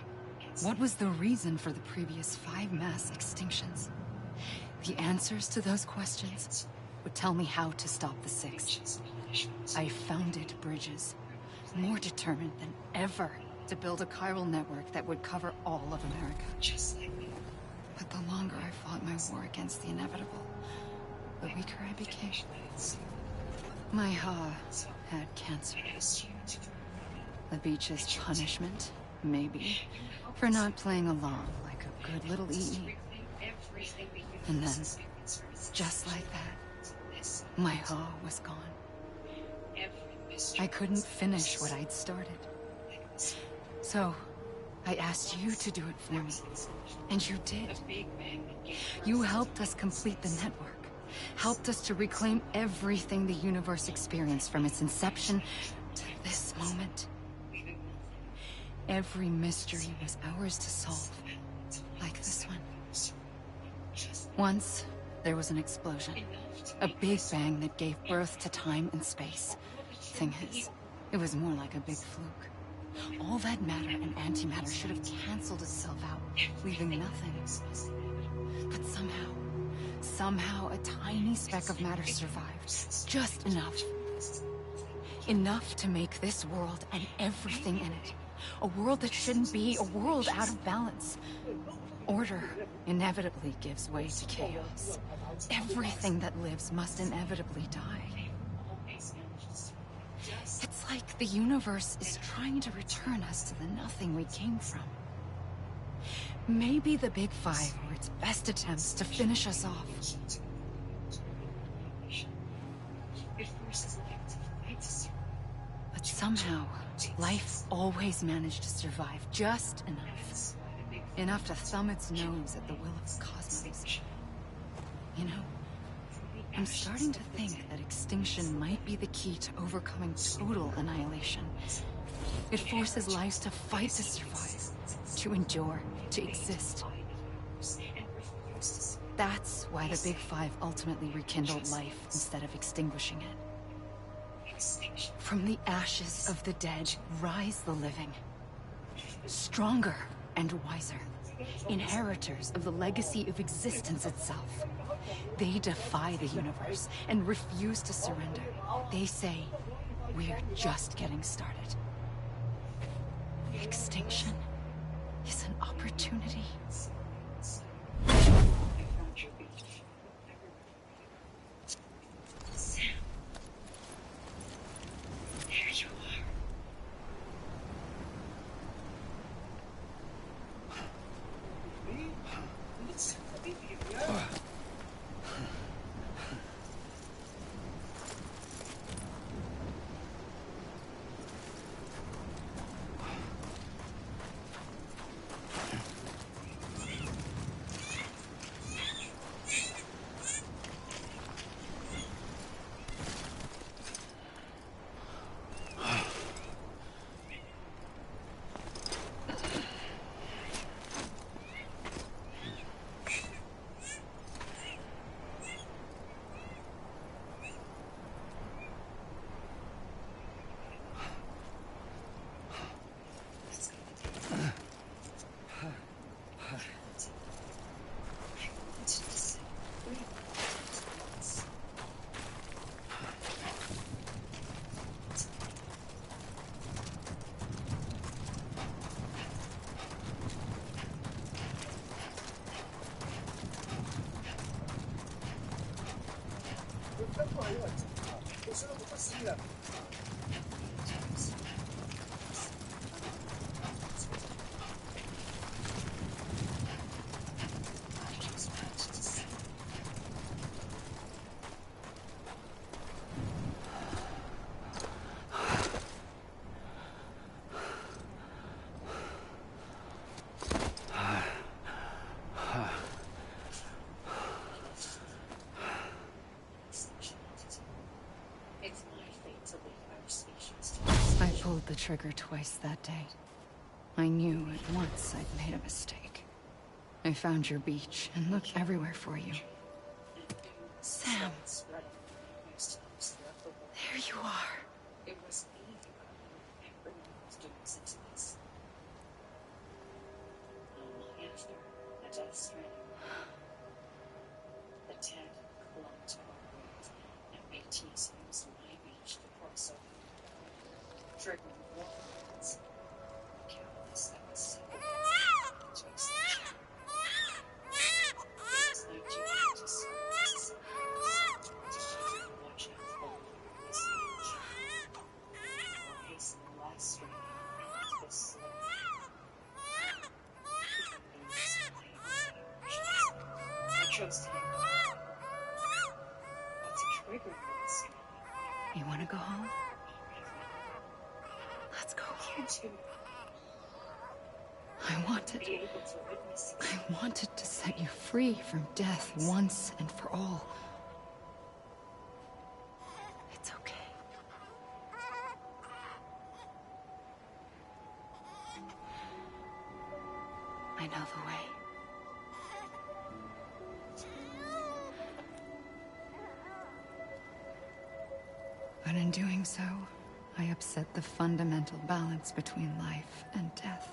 What was the reason for the previous 5 mass extinctions? The answers to those questions would tell me how to stop the 6. I founded bridges, more determined than ever to build a chiral network that would cover all of America. But the longer I fought my war against the inevitable, the weaker I became. My Ha had cancer. The beach's punishment, maybe, for not playing along like a good little Edie. And then, just like that, my Ha was gone. I couldn't finish what I'd started. So, I asked you to do it for me, and you did. You helped us complete the network, helped us to reclaim everything the universe experienced from its inception to this moment. Every mystery was ours to solve, like this one. Once, there was an explosion. A big bang that gave birth to time and space. Thing is, it was more like a big fluke. All that matter and antimatter should have canceled itself out, leaving nothing. But somehow a tiny speck of matter survived. Just enough. Enough to make this world and everything in it. A world that shouldn't be, a world out of balance. Order inevitably gives way to chaos. Everything that lives must inevitably die. It's like the universe is trying to return us to the nothing we came from. Maybe the Big Five were its best attempts to finish us off. But somehow, life always managed to survive just enough. Enough to thumb its nose at the will of the cosmos. You know, I'm starting to think that extinction might be the key to overcoming total annihilation. It forces life to fight to survive, to endure, to exist. That's why the Big Five ultimately rekindled life instead of extinguishing it. From the ashes of the dead rise the living. Stronger and wiser. Inheritors of the legacy of existence itself. They defy the universe and refuse to surrender. They say, we're just getting started. Extinction is an opportunity. I pulled the trigger twice that day. I knew at once I'd made a mistake. I found your beach and looked everywhere for you. Sam. There you are. It was me who brought Dooms into this. Not long after, the death stranding, the dead clung to our world, and BTs used my beach to cross over, triggering warlords. The catalyst that would set the death to extinction. It was their duty to serve as a sacrifice, to keep and watch out for this beach, or hasten the last stranding into this slow death. Even though there's my own options, I chose to hang on. But to trigger the last stranding, You want to go home? Let's go. you too I wanted be able to witness this. I wanted to set you free from death once and for all. It's okay. I know the way. But in doing so, I upset the fundamental balance between life and death.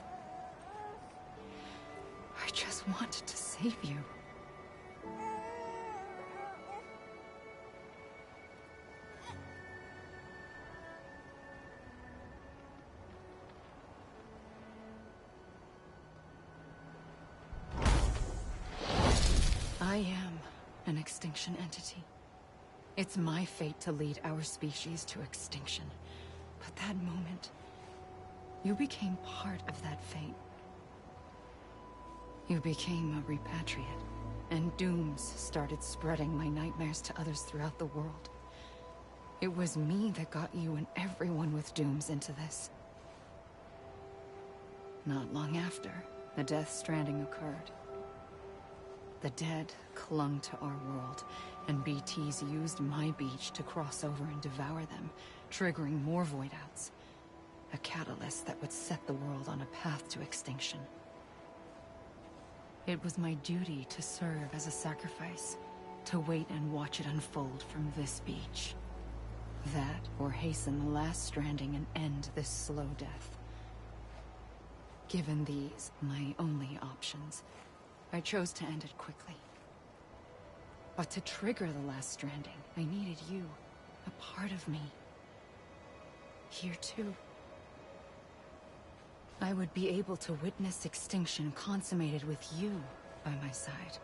I just wanted to save you. I am an extinction entity. It's my fate to lead our species to extinction. But that moment, you became part of that fate. You became a repatriate, and Dooms started spreading my nightmares to others throughout the world. It was me that got you and everyone with Dooms into this. Not long after, the Death Stranding occurred. The dead clung to our world, and BTs used my beach to cross over and devour them, triggering more void-outs. A catalyst that would set the world on a path to extinction. It was my duty to serve as a sacrifice, to wait and watch it unfold from this beach. That, or hasten the last stranding and end this slow death. Given these, my only options, I chose to end it quickly. But to trigger the last stranding, I needed you, a part of me. Here too. I would be able to witness extinction consummated with you by my side.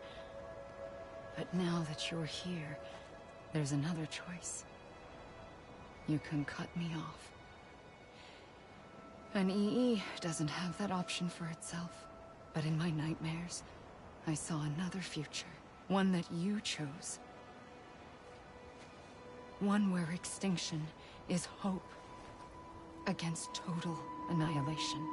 But now that you're here, there's another choice. You can cut me off. An EE doesn't have that option for itself. But in my nightmares, I saw another future. One that you chose. One where extinction is hope against total annihilation.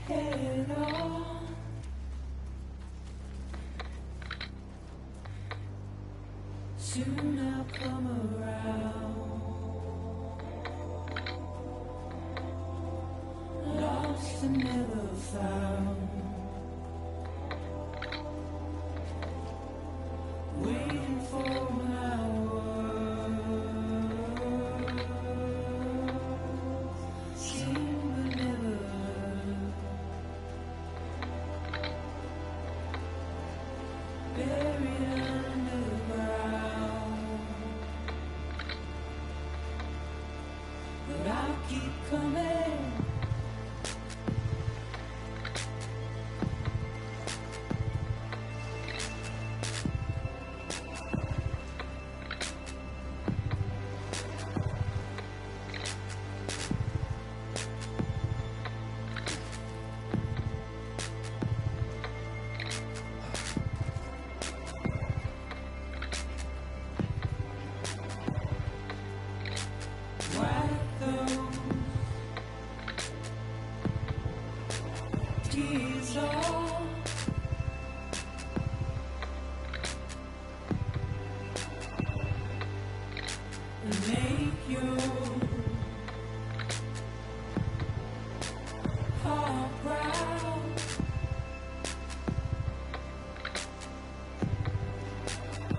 head on. Soon I'll come around. Lost and never found. Waiting for my words. Seen but never heard. Buried underground. But I'll keep coming. Wipe those tears off. And make your heart proud.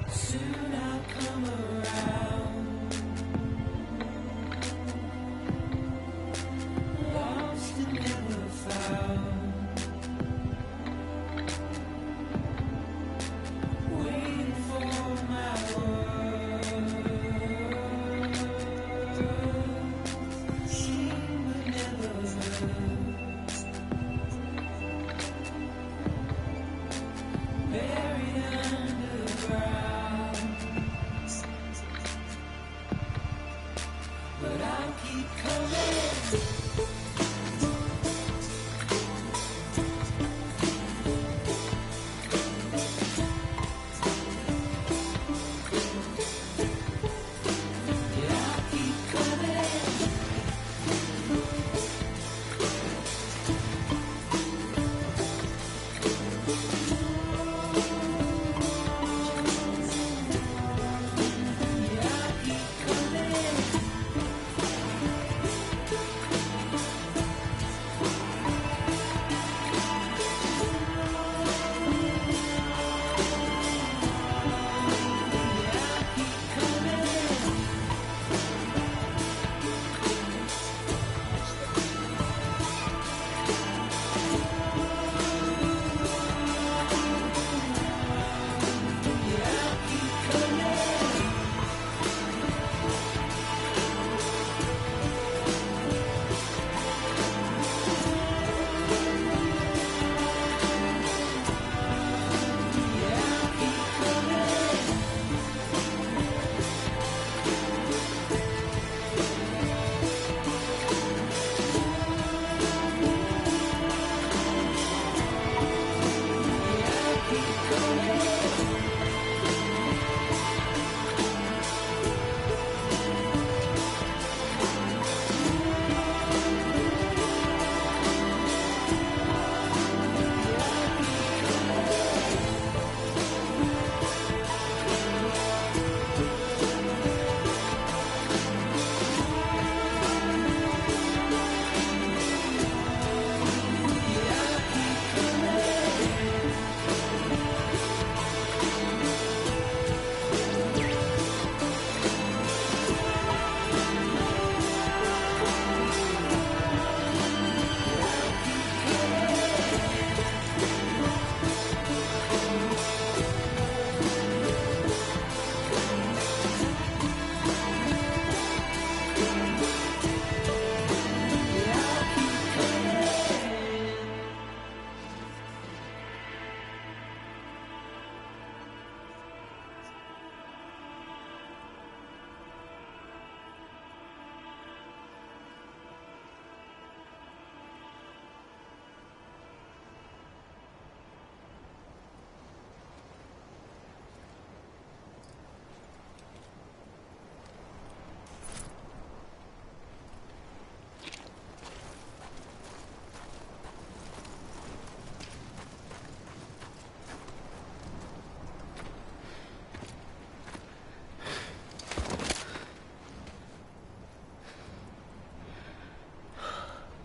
Soon I'll come around. Lost and never found. Waiting for my words. Seen but never heard.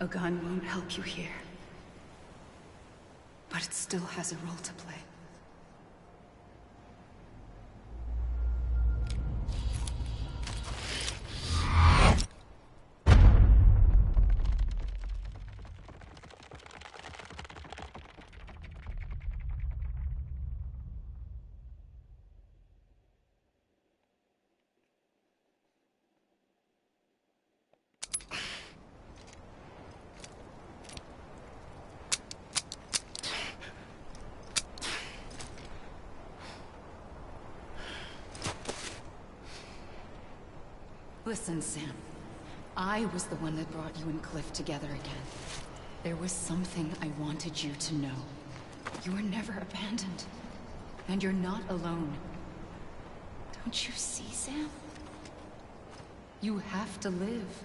A gun won't help you here. But it still has a role to play. Listen, Sam. I was the one that brought you and Cliff together again. There was something I wanted you to know. You were never abandoned. And you're not alone. Don't you see, Sam? You have to live.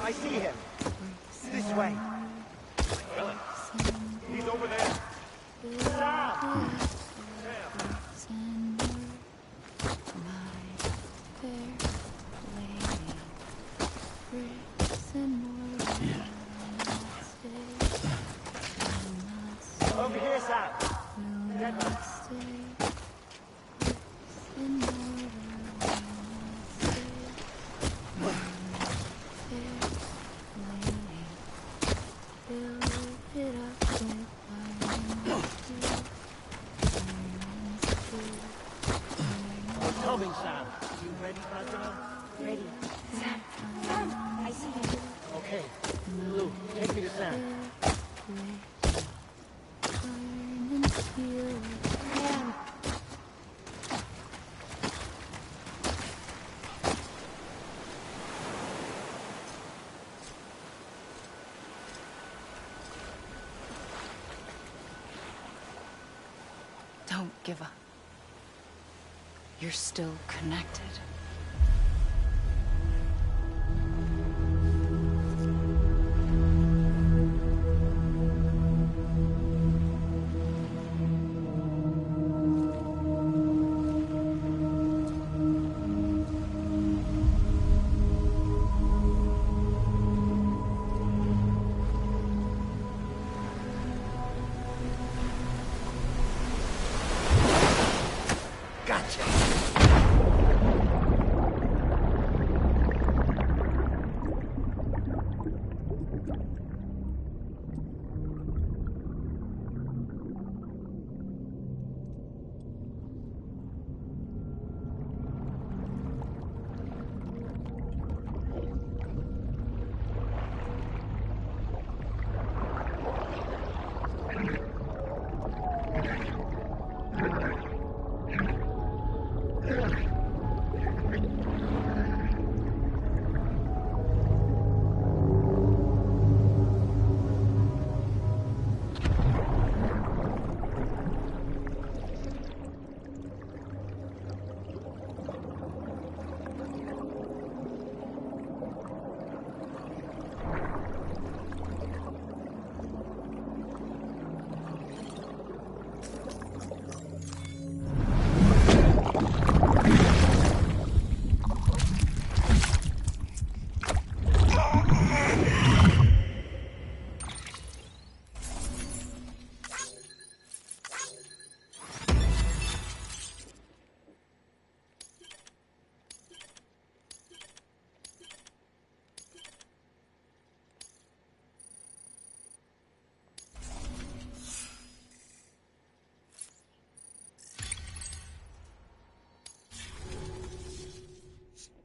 I see him. This way. Really? He's over there. Sam! Over here, Sam. Get back. Coming, Sam. You ready, Fragile? Ready. Sam! Sam! I see him. Okay. Lou, take me to Sam. Sam! Don't give up. You're still connected. Gotcha.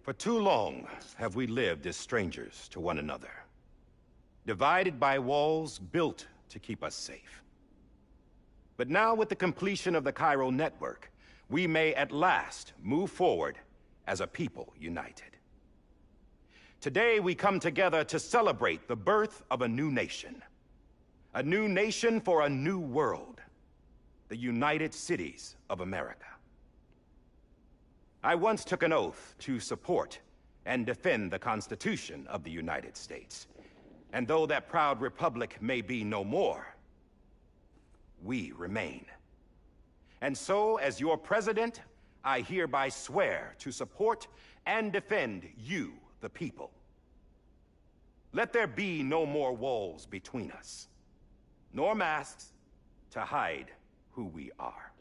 For too long have we lived as strangers to one another, divided by walls built to keep us safe. But now, with the completion of the chiral network, we may at last move forward as a people united. Today we come together to celebrate the birth of a new nation. A new nation for a new world. The United Cities of America. I once took an oath to support and defend the Constitution of the United States. And though that proud republic may be no more, we remain. And so, as your president, I hereby swear to support and defend you, the people. Let there be no more walls between us, nor masks to hide who we are.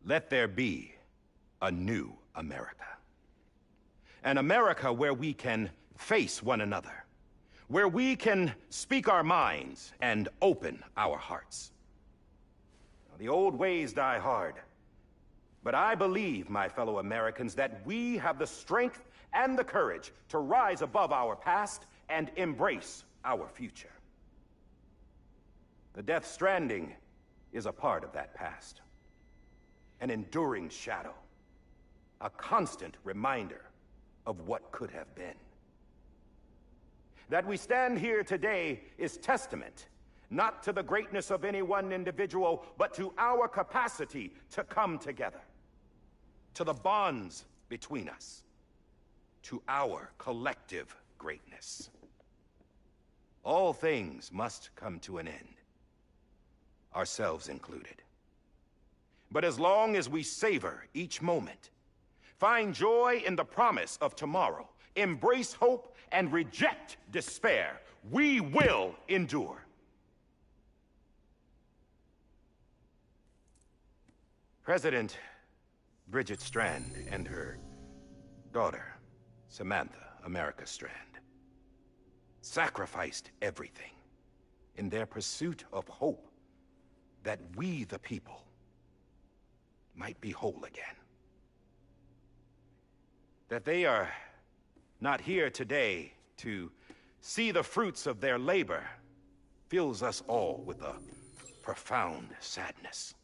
Let there be a new America. An America where we can face one another, where we can speak our minds and open our hearts. Now, the old ways die hard, but I believe, my fellow Americans, that we have the strength and the courage to rise above our past and embrace our future. The Death Stranding is a part of that past. An enduring shadow, a constant reminder of what could have been. That we stand here today is testament, not to the greatness of any one individual, but to our capacity to come together, to the bonds between us, to our collective greatness. All things must come to an end, ourselves included. But as long as we savor each moment, find joy in the promise of tomorrow, embrace hope, and reject despair, we will endure. President Bridget Strand and her daughter, Samantha America Strand, sacrificed everything in their pursuit of hope that we, the people, might be whole again. That they are not here today to see the fruits of their labor fills us all with a profound sadness.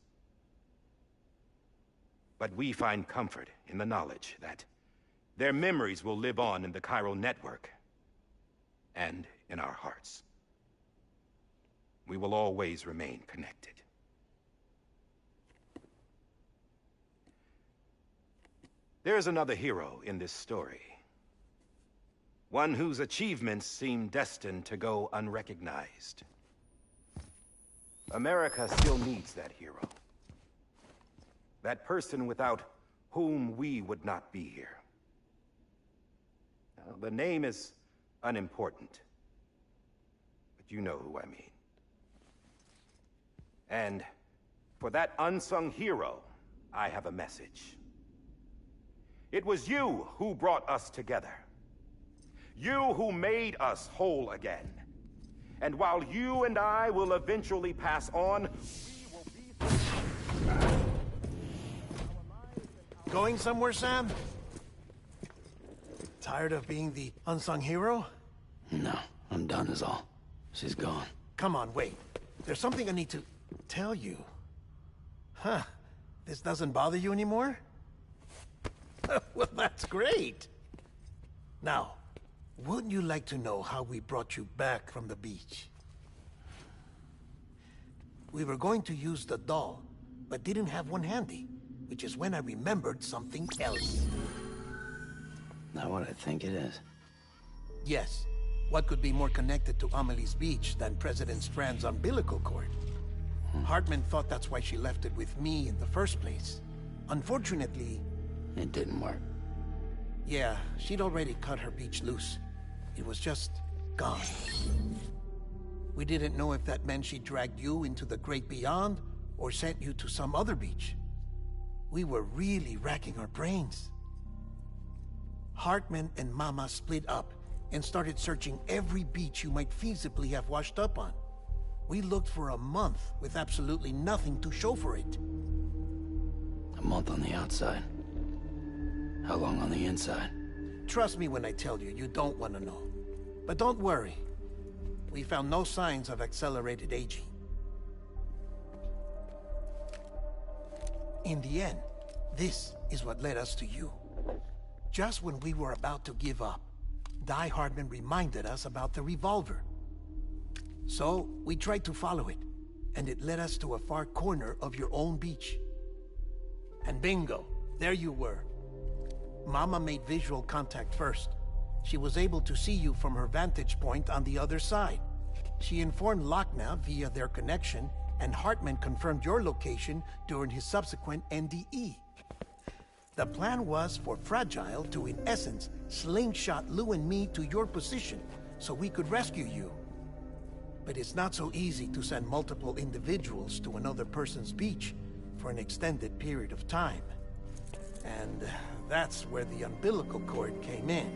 But we find comfort in the knowledge that their memories will live on in the chiral network and in our hearts. We will always remain connected. There's another hero in this story. One whose achievements seem destined to go unrecognized. America still needs that hero. That person without whom we would not be here. Now, the name is unimportant, but you know who I mean. And for that unsung hero, I have a message. It was you who brought us together. You who made us whole again. And while you and I will eventually pass on, we will be... Going somewhere, Sam? Tired of being the unsung hero? No, I'm done is all. She's gone. Come on, wait. There's something I need to tell you. Huh. This doesn't bother you anymore? Well, that's great. Now, wouldn't you like to know how we brought you back from the beach? We were going to use the doll, but didn't have one handy, which is when I remembered something else. Not what I think it is. Yes. What could be more connected to Amelie's beach than President Strand's umbilical cord? Hartman thought that's why she left it with me in the first place. Unfortunately... It didn't work. Yeah, she'd already cut her beach loose. It was just gone. We didn't know if that meant she dragged you into the great beyond, or sent you to some other beach. We were really racking our brains. Hartman and Mama split up and started searching every beach you might feasibly have washed up on. We looked for a month with absolutely nothing to show for it. A month on the outside. How long on the inside? Trust me when I tell you, you don't want to know. But don't worry. We found no signs of accelerated aging. In the end, this is what led us to you. Just when we were about to give up, Die Hardman reminded us about the revolver. So, we tried to follow it, and it led us to a far corner of your own beach. And bingo, there you were. Mama made visual contact first. She was able to see you from her vantage point on the other side. She informed Lochna via their connection, and Hartman confirmed your location during his subsequent NDE. The plan was for Fragile to, in essence, slingshot Lou and me to your position, so we could rescue you. But it's not so easy to send multiple individuals to another person's beach for an extended period of time. And that's where the umbilical cord came in.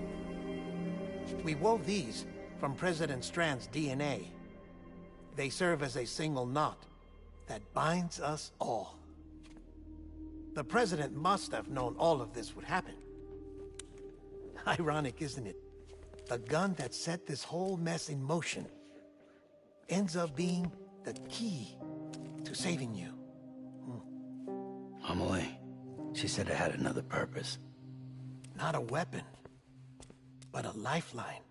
We wove these from President Strand's DNA. They serve as a single knot that binds us all. The President must have known all of this would happen. Ironic, isn't it? The gun that set this whole mess in motion ends up being the key to saving you. Amelie, she said it had another purpose. Not a weapon, but a lifeline.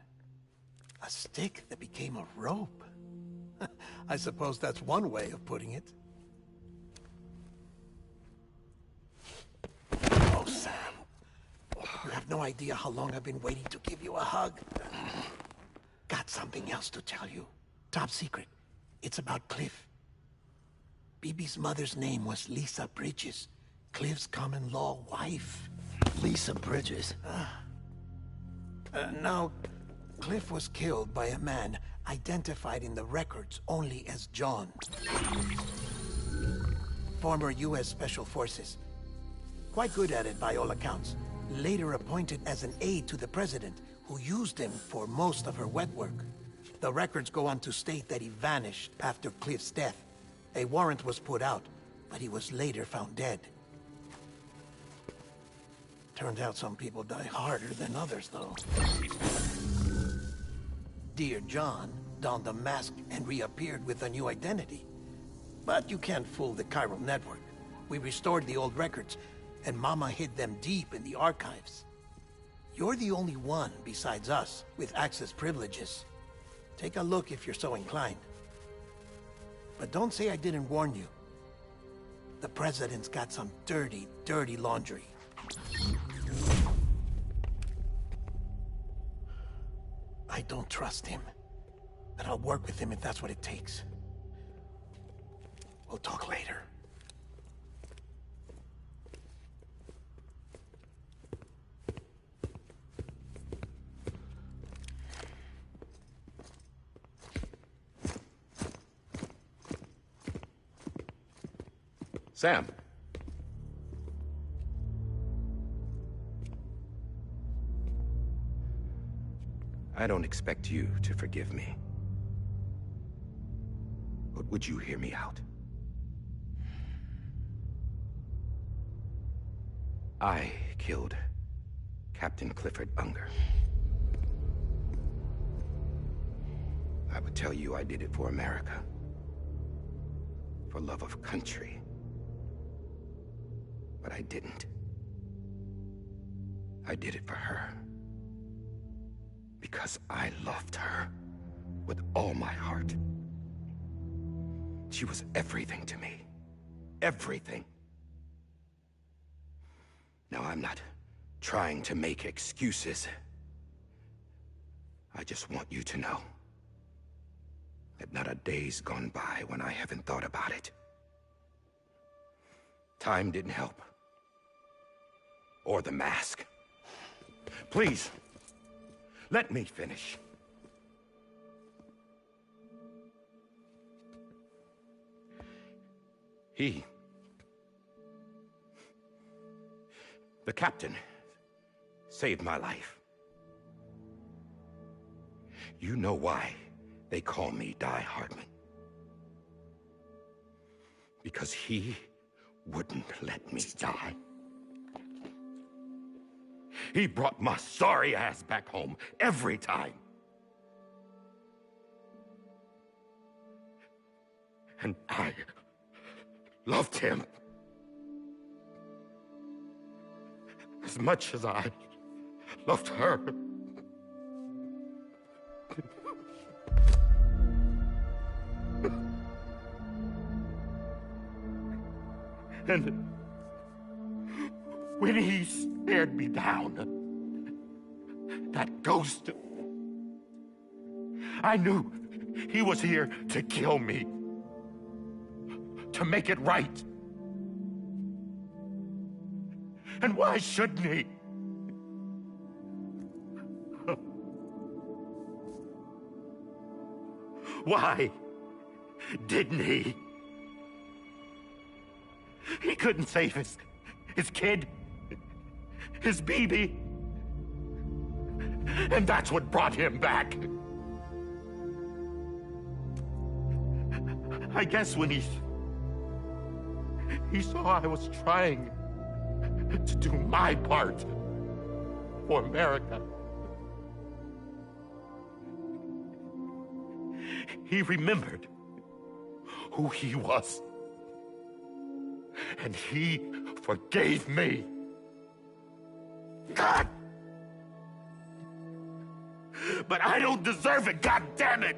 A stick that became a rope. I suppose that's one way of putting it. Oh, Sam. You have no idea how long I've been waiting to give you a hug. Got something else to tell you. Top secret. It's about Cliff. Bibi's mother's name was Lisa Bridges, Cliff's common-law wife. Lisa Bridges? Now, Cliff was killed by a man identified in the records only as John. Former U.S. Special Forces. Quite good at it by all accounts. Later appointed as an aide to the President, who used him for most of her wet work. The records go on to state that he vanished after Cliff's death. A warrant was put out, but he was later found dead. Turned out some people die harder than others, though. Dear John donned a mask and reappeared with a new identity. But you can't fool the chiral network. We restored the old records, and Mama hid them deep in the archives. You're the only one, besides us, with access privileges. Take a look if you're so inclined. But don't say I didn't warn you. The President's got some dirty, dirty laundry. I don't trust him, but I'll work with him if that's what it takes. We'll talk later. Sam. I don't expect you to forgive me. But would you hear me out? I killed Captain Clifford Unger. I would tell you I did it for America. For love of country. But I didn't. I did it for her. Because I loved her with all my heart. She was everything to me. Everything. Now, I'm not trying to make excuses. I just want you to know that not a day's gone by when I haven't thought about it. Time didn't help. Or the mask. Please, let me finish. The captain saved my life. You know why they call me Die Hardman. Because he wouldn't let me die. He brought my sorry ass back home every time. And I loved him as much as I loved her. And when he stared me down, that ghost, I knew he was here to kill me, to make it right. And why shouldn't he? Why didn't he? He couldn't save his kid, his baby. And that's what brought him back. I guess when he saw I was trying to do my part for America, he remembered who he was. And he forgave me. God! But I don't deserve it, God damn it!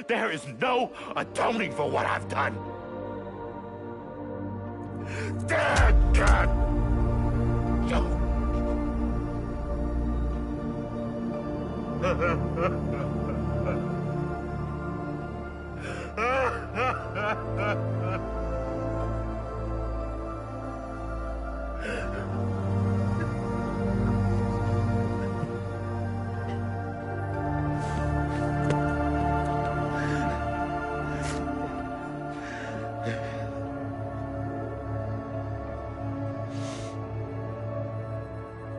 There is no atoning for what I've done. Damn, God!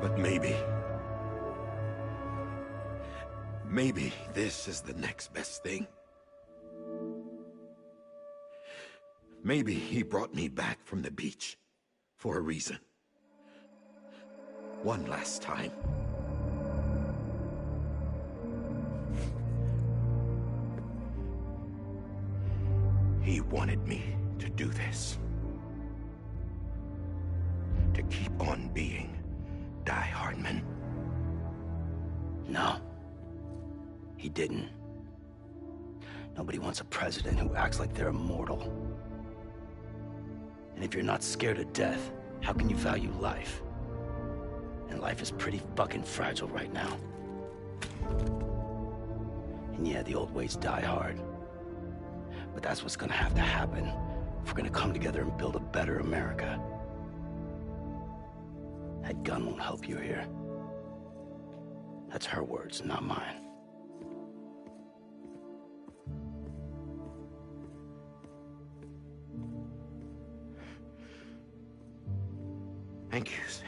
But maybe this is the next best thing. Maybe he brought me back from the beach for a reason. One last time. He wanted me to do this. To keep on being Die Hardman. No. He didn't. Nobody wants a president who acts like they're immortal. And if you're not scared of death, how can you value life? And life is pretty fucking fragile right now. And yeah, the old ways die hard. But that's what's gonna have to happen if we're gonna come together and build a better America. That gun won't help you here. That's her words, not mine. Thank you, Sam.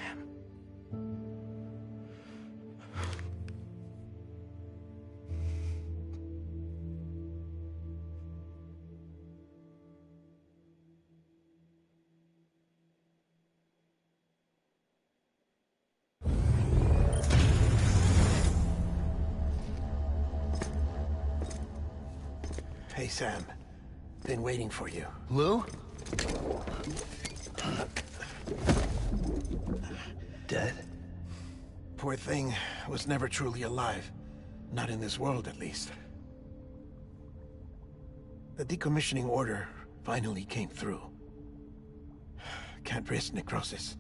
Hey, Sam. Been waiting for you. Lou? Dead? Poor thing was never truly alive. Not in this world, at least. The decommissioning order finally came through. Can't risk necrosis.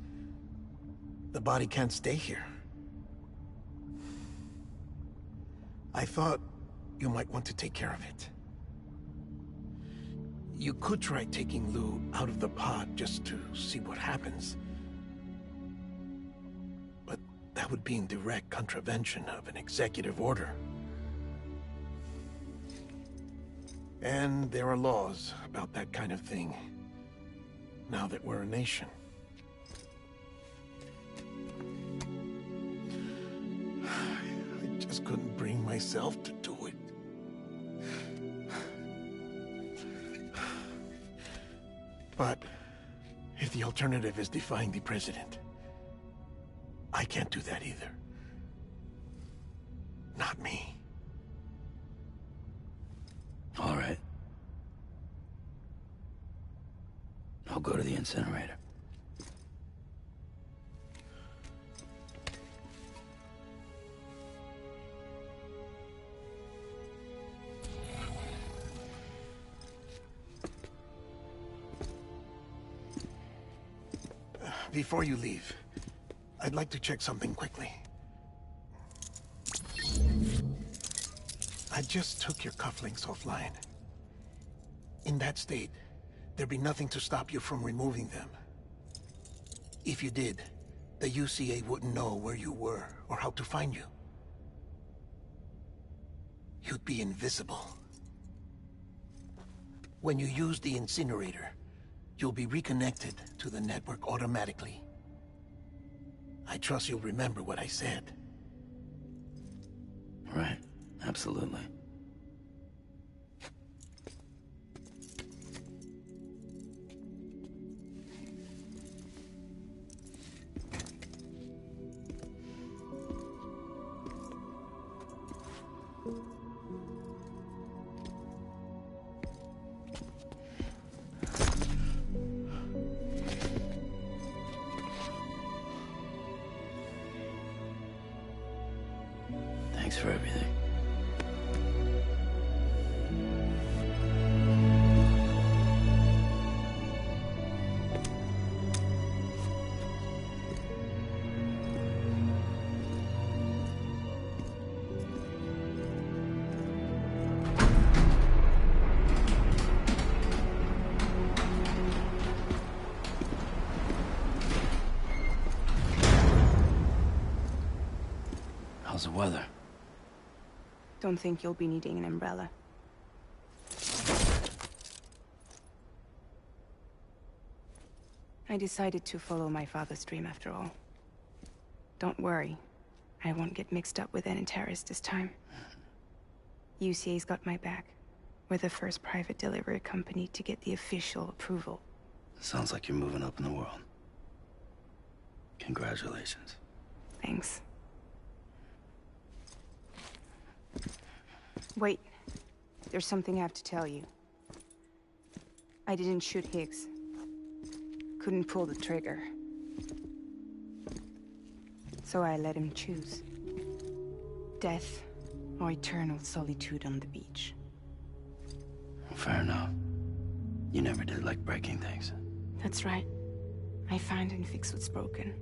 The body can't stay here. I thought you might want to take care of it. You could try taking Lou out of the pod just to see what happens. But that would be in direct contravention of an executive order. And there are laws about that kind of thing, now that we're a nation. myself to do it. But if the alternative is defying the president, I can't do that either. Not me. All right. I'll go to the incinerator. Before you leave, I'd like to check something quickly. I just took your cufflinks offline. In that state, there'd be nothing to stop you from removing them. If you did, the UCA wouldn't know where you were or how to find you. You'd be invisible. When you use the incinerator, you'll be reconnected to the network automatically. I trust you'll remember what I said. Right. Absolutely. Thanks for everything. How's the weather? Don't think you'll be needing an umbrella. I decided to follow my father's dream after all. Don't worry. I won't get mixed up with any terrorists this time. UCA's got my back. We're the first private delivery company to get the official approval. Sounds like you're moving up in the world. Congratulations. Thanks. Wait. There's something I have to tell you. I didn't shoot Higgs. Couldn't pull the trigger. So I let him choose. Death or eternal solitude on the beach. Fair enough. You never did like breaking things. That's right. I find and fix what's broken.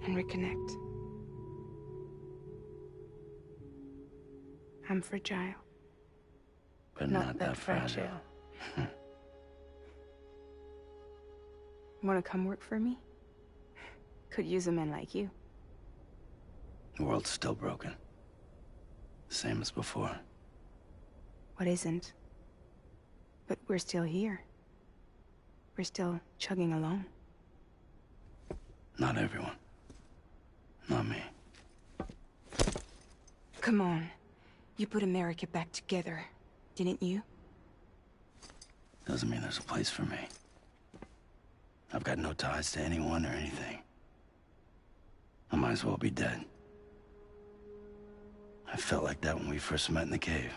And reconnect. I'm fragile. But not that fragile. Wanna come work for me? Could use a man like you. The world's still broken. Same as before. What isn't? But we're still here. We're still chugging along. Not everyone. Not me. Come on. You put America back together, didn't you? Doesn't mean there's a place for me. I've got no ties to anyone or anything. I might as well be dead. I felt like that when we first met in the cave.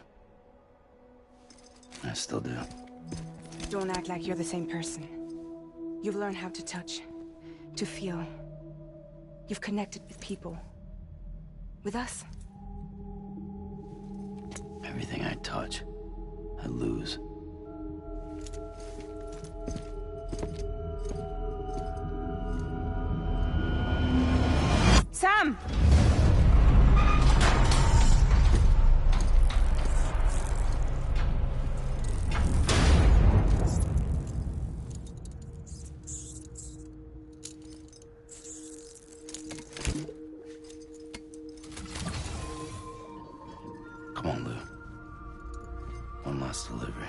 I still do. Don't act like you're the same person. You've learned how to touch, to feel. You've connected with people. With us. Everything I touch, I lose. Sam! Come on, Lou. One last delivery.